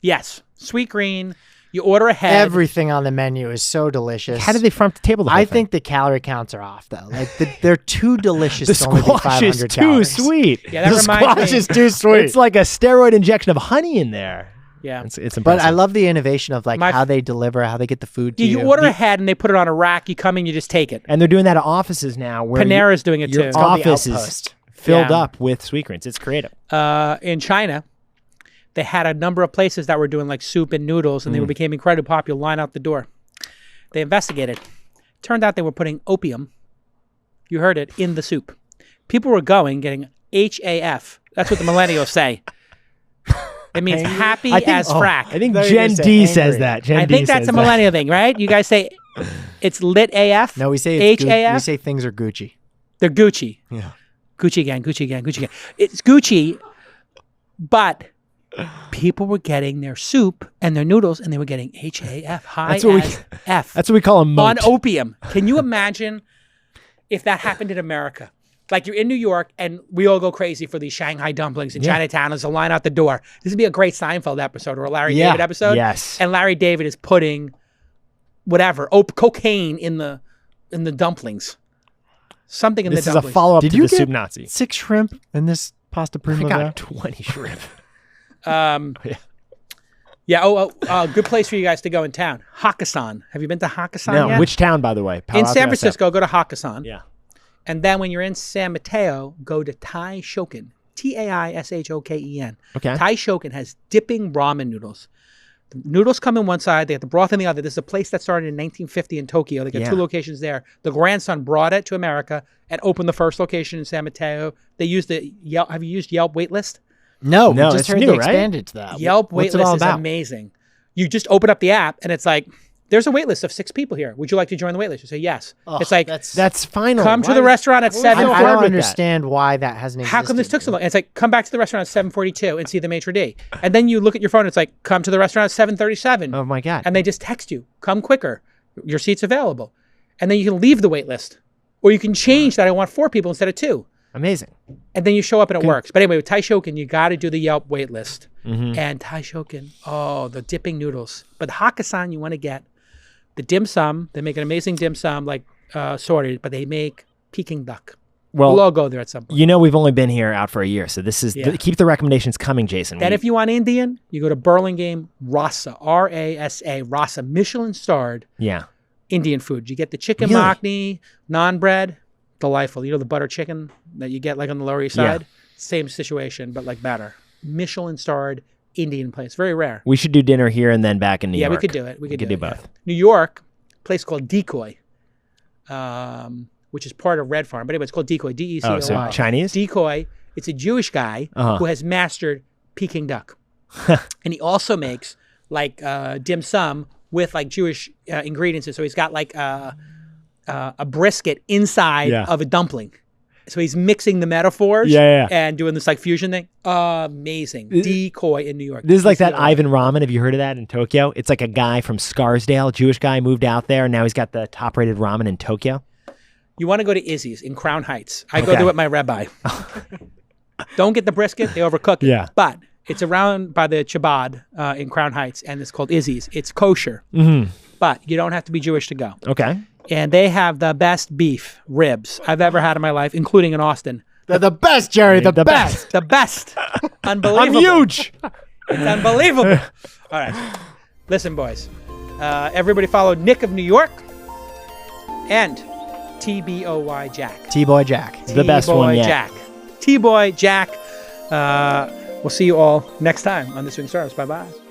Yes. Sweetgreen. You order ahead. Everything on the menu is so delicious. How did they front the table the whole I thing? think the calorie counts are off, though. Like they're too delicious The to only be squash 500 is too calories. sweet. Yeah, that the reminds squash me- is too sweet. It's like a steroid injection of honey in there. Yeah. It's But impressive. I love the innovation of like My- how they deliver, how they get the food to You order ahead and they put it on a rack. You come in, you just take it. And they're doing that at offices now where Panera's doing it your too. office is Outpost. filled Yeah. up with Sweetgreens. It's creative. In China, they had a number of places that were doing like soup and noodles, and they became incredibly popular. Line out the door. They investigated. Turned out they were putting opium, you heard it, in the soup. People were getting HAF. That's what the millennials say. It means happy as frack. I think They're Gen gonna say D angry. says that. Gen I D think that's says a that. millennial thing, right? You guys say it's lit AF? No, we say it's HAF? we say things are Gucci. They're Gucci. Yeah. Gucci again, Gucci again, Gucci again. It's Gucci, but people were getting their soup and their noodles, and they were getting HAF, high That's what as F. That's what we call a moat. On opium. Can you imagine if that happened in America? Like you're in New York and we all go crazy for these Shanghai dumplings in Chinatown. There's a line out the door. This would be a great Seinfeld episode or a Larry David episode. Yes. And Larry David is putting whatever, cocaine in the dumplings. Something in This the is dumplings. a follow-up to Did you the get Soup Nazi. 6 shrimp in this pasta I primo? got 20 shrimp. Good place for you guys to go in town. Hakkasan. Have you been to Hakkasan No, yet? which town, by the way? Palo In Alto, San SF. Francisco, go to Hakkasan. Yeah. And then when you're in San Mateo, go to Tai Shoken. Taishoken. Okay. Tai Shoken has dipping ramen noodles. The noodles come in one side, they have the broth in the other. This is a place that started in 1950 in Tokyo. They got 2 locations there. The grandson brought it to America and opened the first location in San Mateo. They used the Yelp. Have you used Yelp waitlist? No, we No, just it's heard new, they right? expanded to that. Yelp What's it waitlist all is about? amazing. You just open up the app and it's like, there's a waitlist of 6 people here. Would you like to join the waitlist? You say yes. It's like, That's final. come to the restaurant at why was 7. so I hard don't with that? understand why that hasn't existed. How come this took so long? And it's like, come back to the restaurant at 7:42 and see the maitre d'. And then you look at your phone. It's like, come to the restaurant at 7:37. Oh, my God. And they just text you, come quicker. Your seat's available. And then you can leave the wait list. Or you can change that I want 4 people instead of 2. Amazing. And then you show up and it works. But anyway, with Tai Shoken, you got to do the Yelp wait list. Mm-hmm. And Tai Shoken, the dipping noodles. But Hakkasan, you want to get the dim sum. They make an amazing dim sum, like sorted, but they make Peking duck. We'll all go there at some point. You know, we've only been here out for a year, so this is keep the recommendations coming, Jason. Then if you want Indian, you go to Burlingame Rasa, R-A-S-A, Rasa, Michelin-starred Indian food. You get the chicken makhni, naan bread, delightful. You know the butter chicken that you get like on the Lower East Side? Same situation, but like better. Michelin-starred Indian place. Very rare. We should do dinner here and then back in New York. Yeah, we could do it. We could do both. New York, a place called Decoy, which is part of Red Farm. But anyway, it's called Decoy, D-E-C-O-Y. Oh, so Chinese? Decoy, it's a Jewish guy who has mastered Peking duck. And he also makes like dim sum with like Jewish ingredients. So he's got like a brisket inside of a dumpling. So he's mixing the metaphors and doing this like fusion thing. Amazing. Decoy in New York. This is like that Ivan Ramen. Have you heard of that in Tokyo? It's like a guy from Scarsdale, Jewish guy, moved out there, and now he's got the top-rated ramen in Tokyo. You want to go to Izzy's in Crown Heights. I go there with my rabbi. Don't get the brisket. They overcook it. Yeah. But it's around by the Chabad in Crown Heights, and it's called Izzy's. It's kosher. But you don't have to be Jewish to go. Okay. And they have the best beef ribs I've ever had in my life, including in Austin. They're the best, Jerry. The best. The best. Unbelievable. I'm huge. It's unbelievable. All right. Listen, boys. Everybody follow Nick of New York and T-B-O-Y Jack. T-Boy Jack. The best one yet. Jack. T-Boy Jack. We'll see you all next time on This Week in Startups. Bye-bye.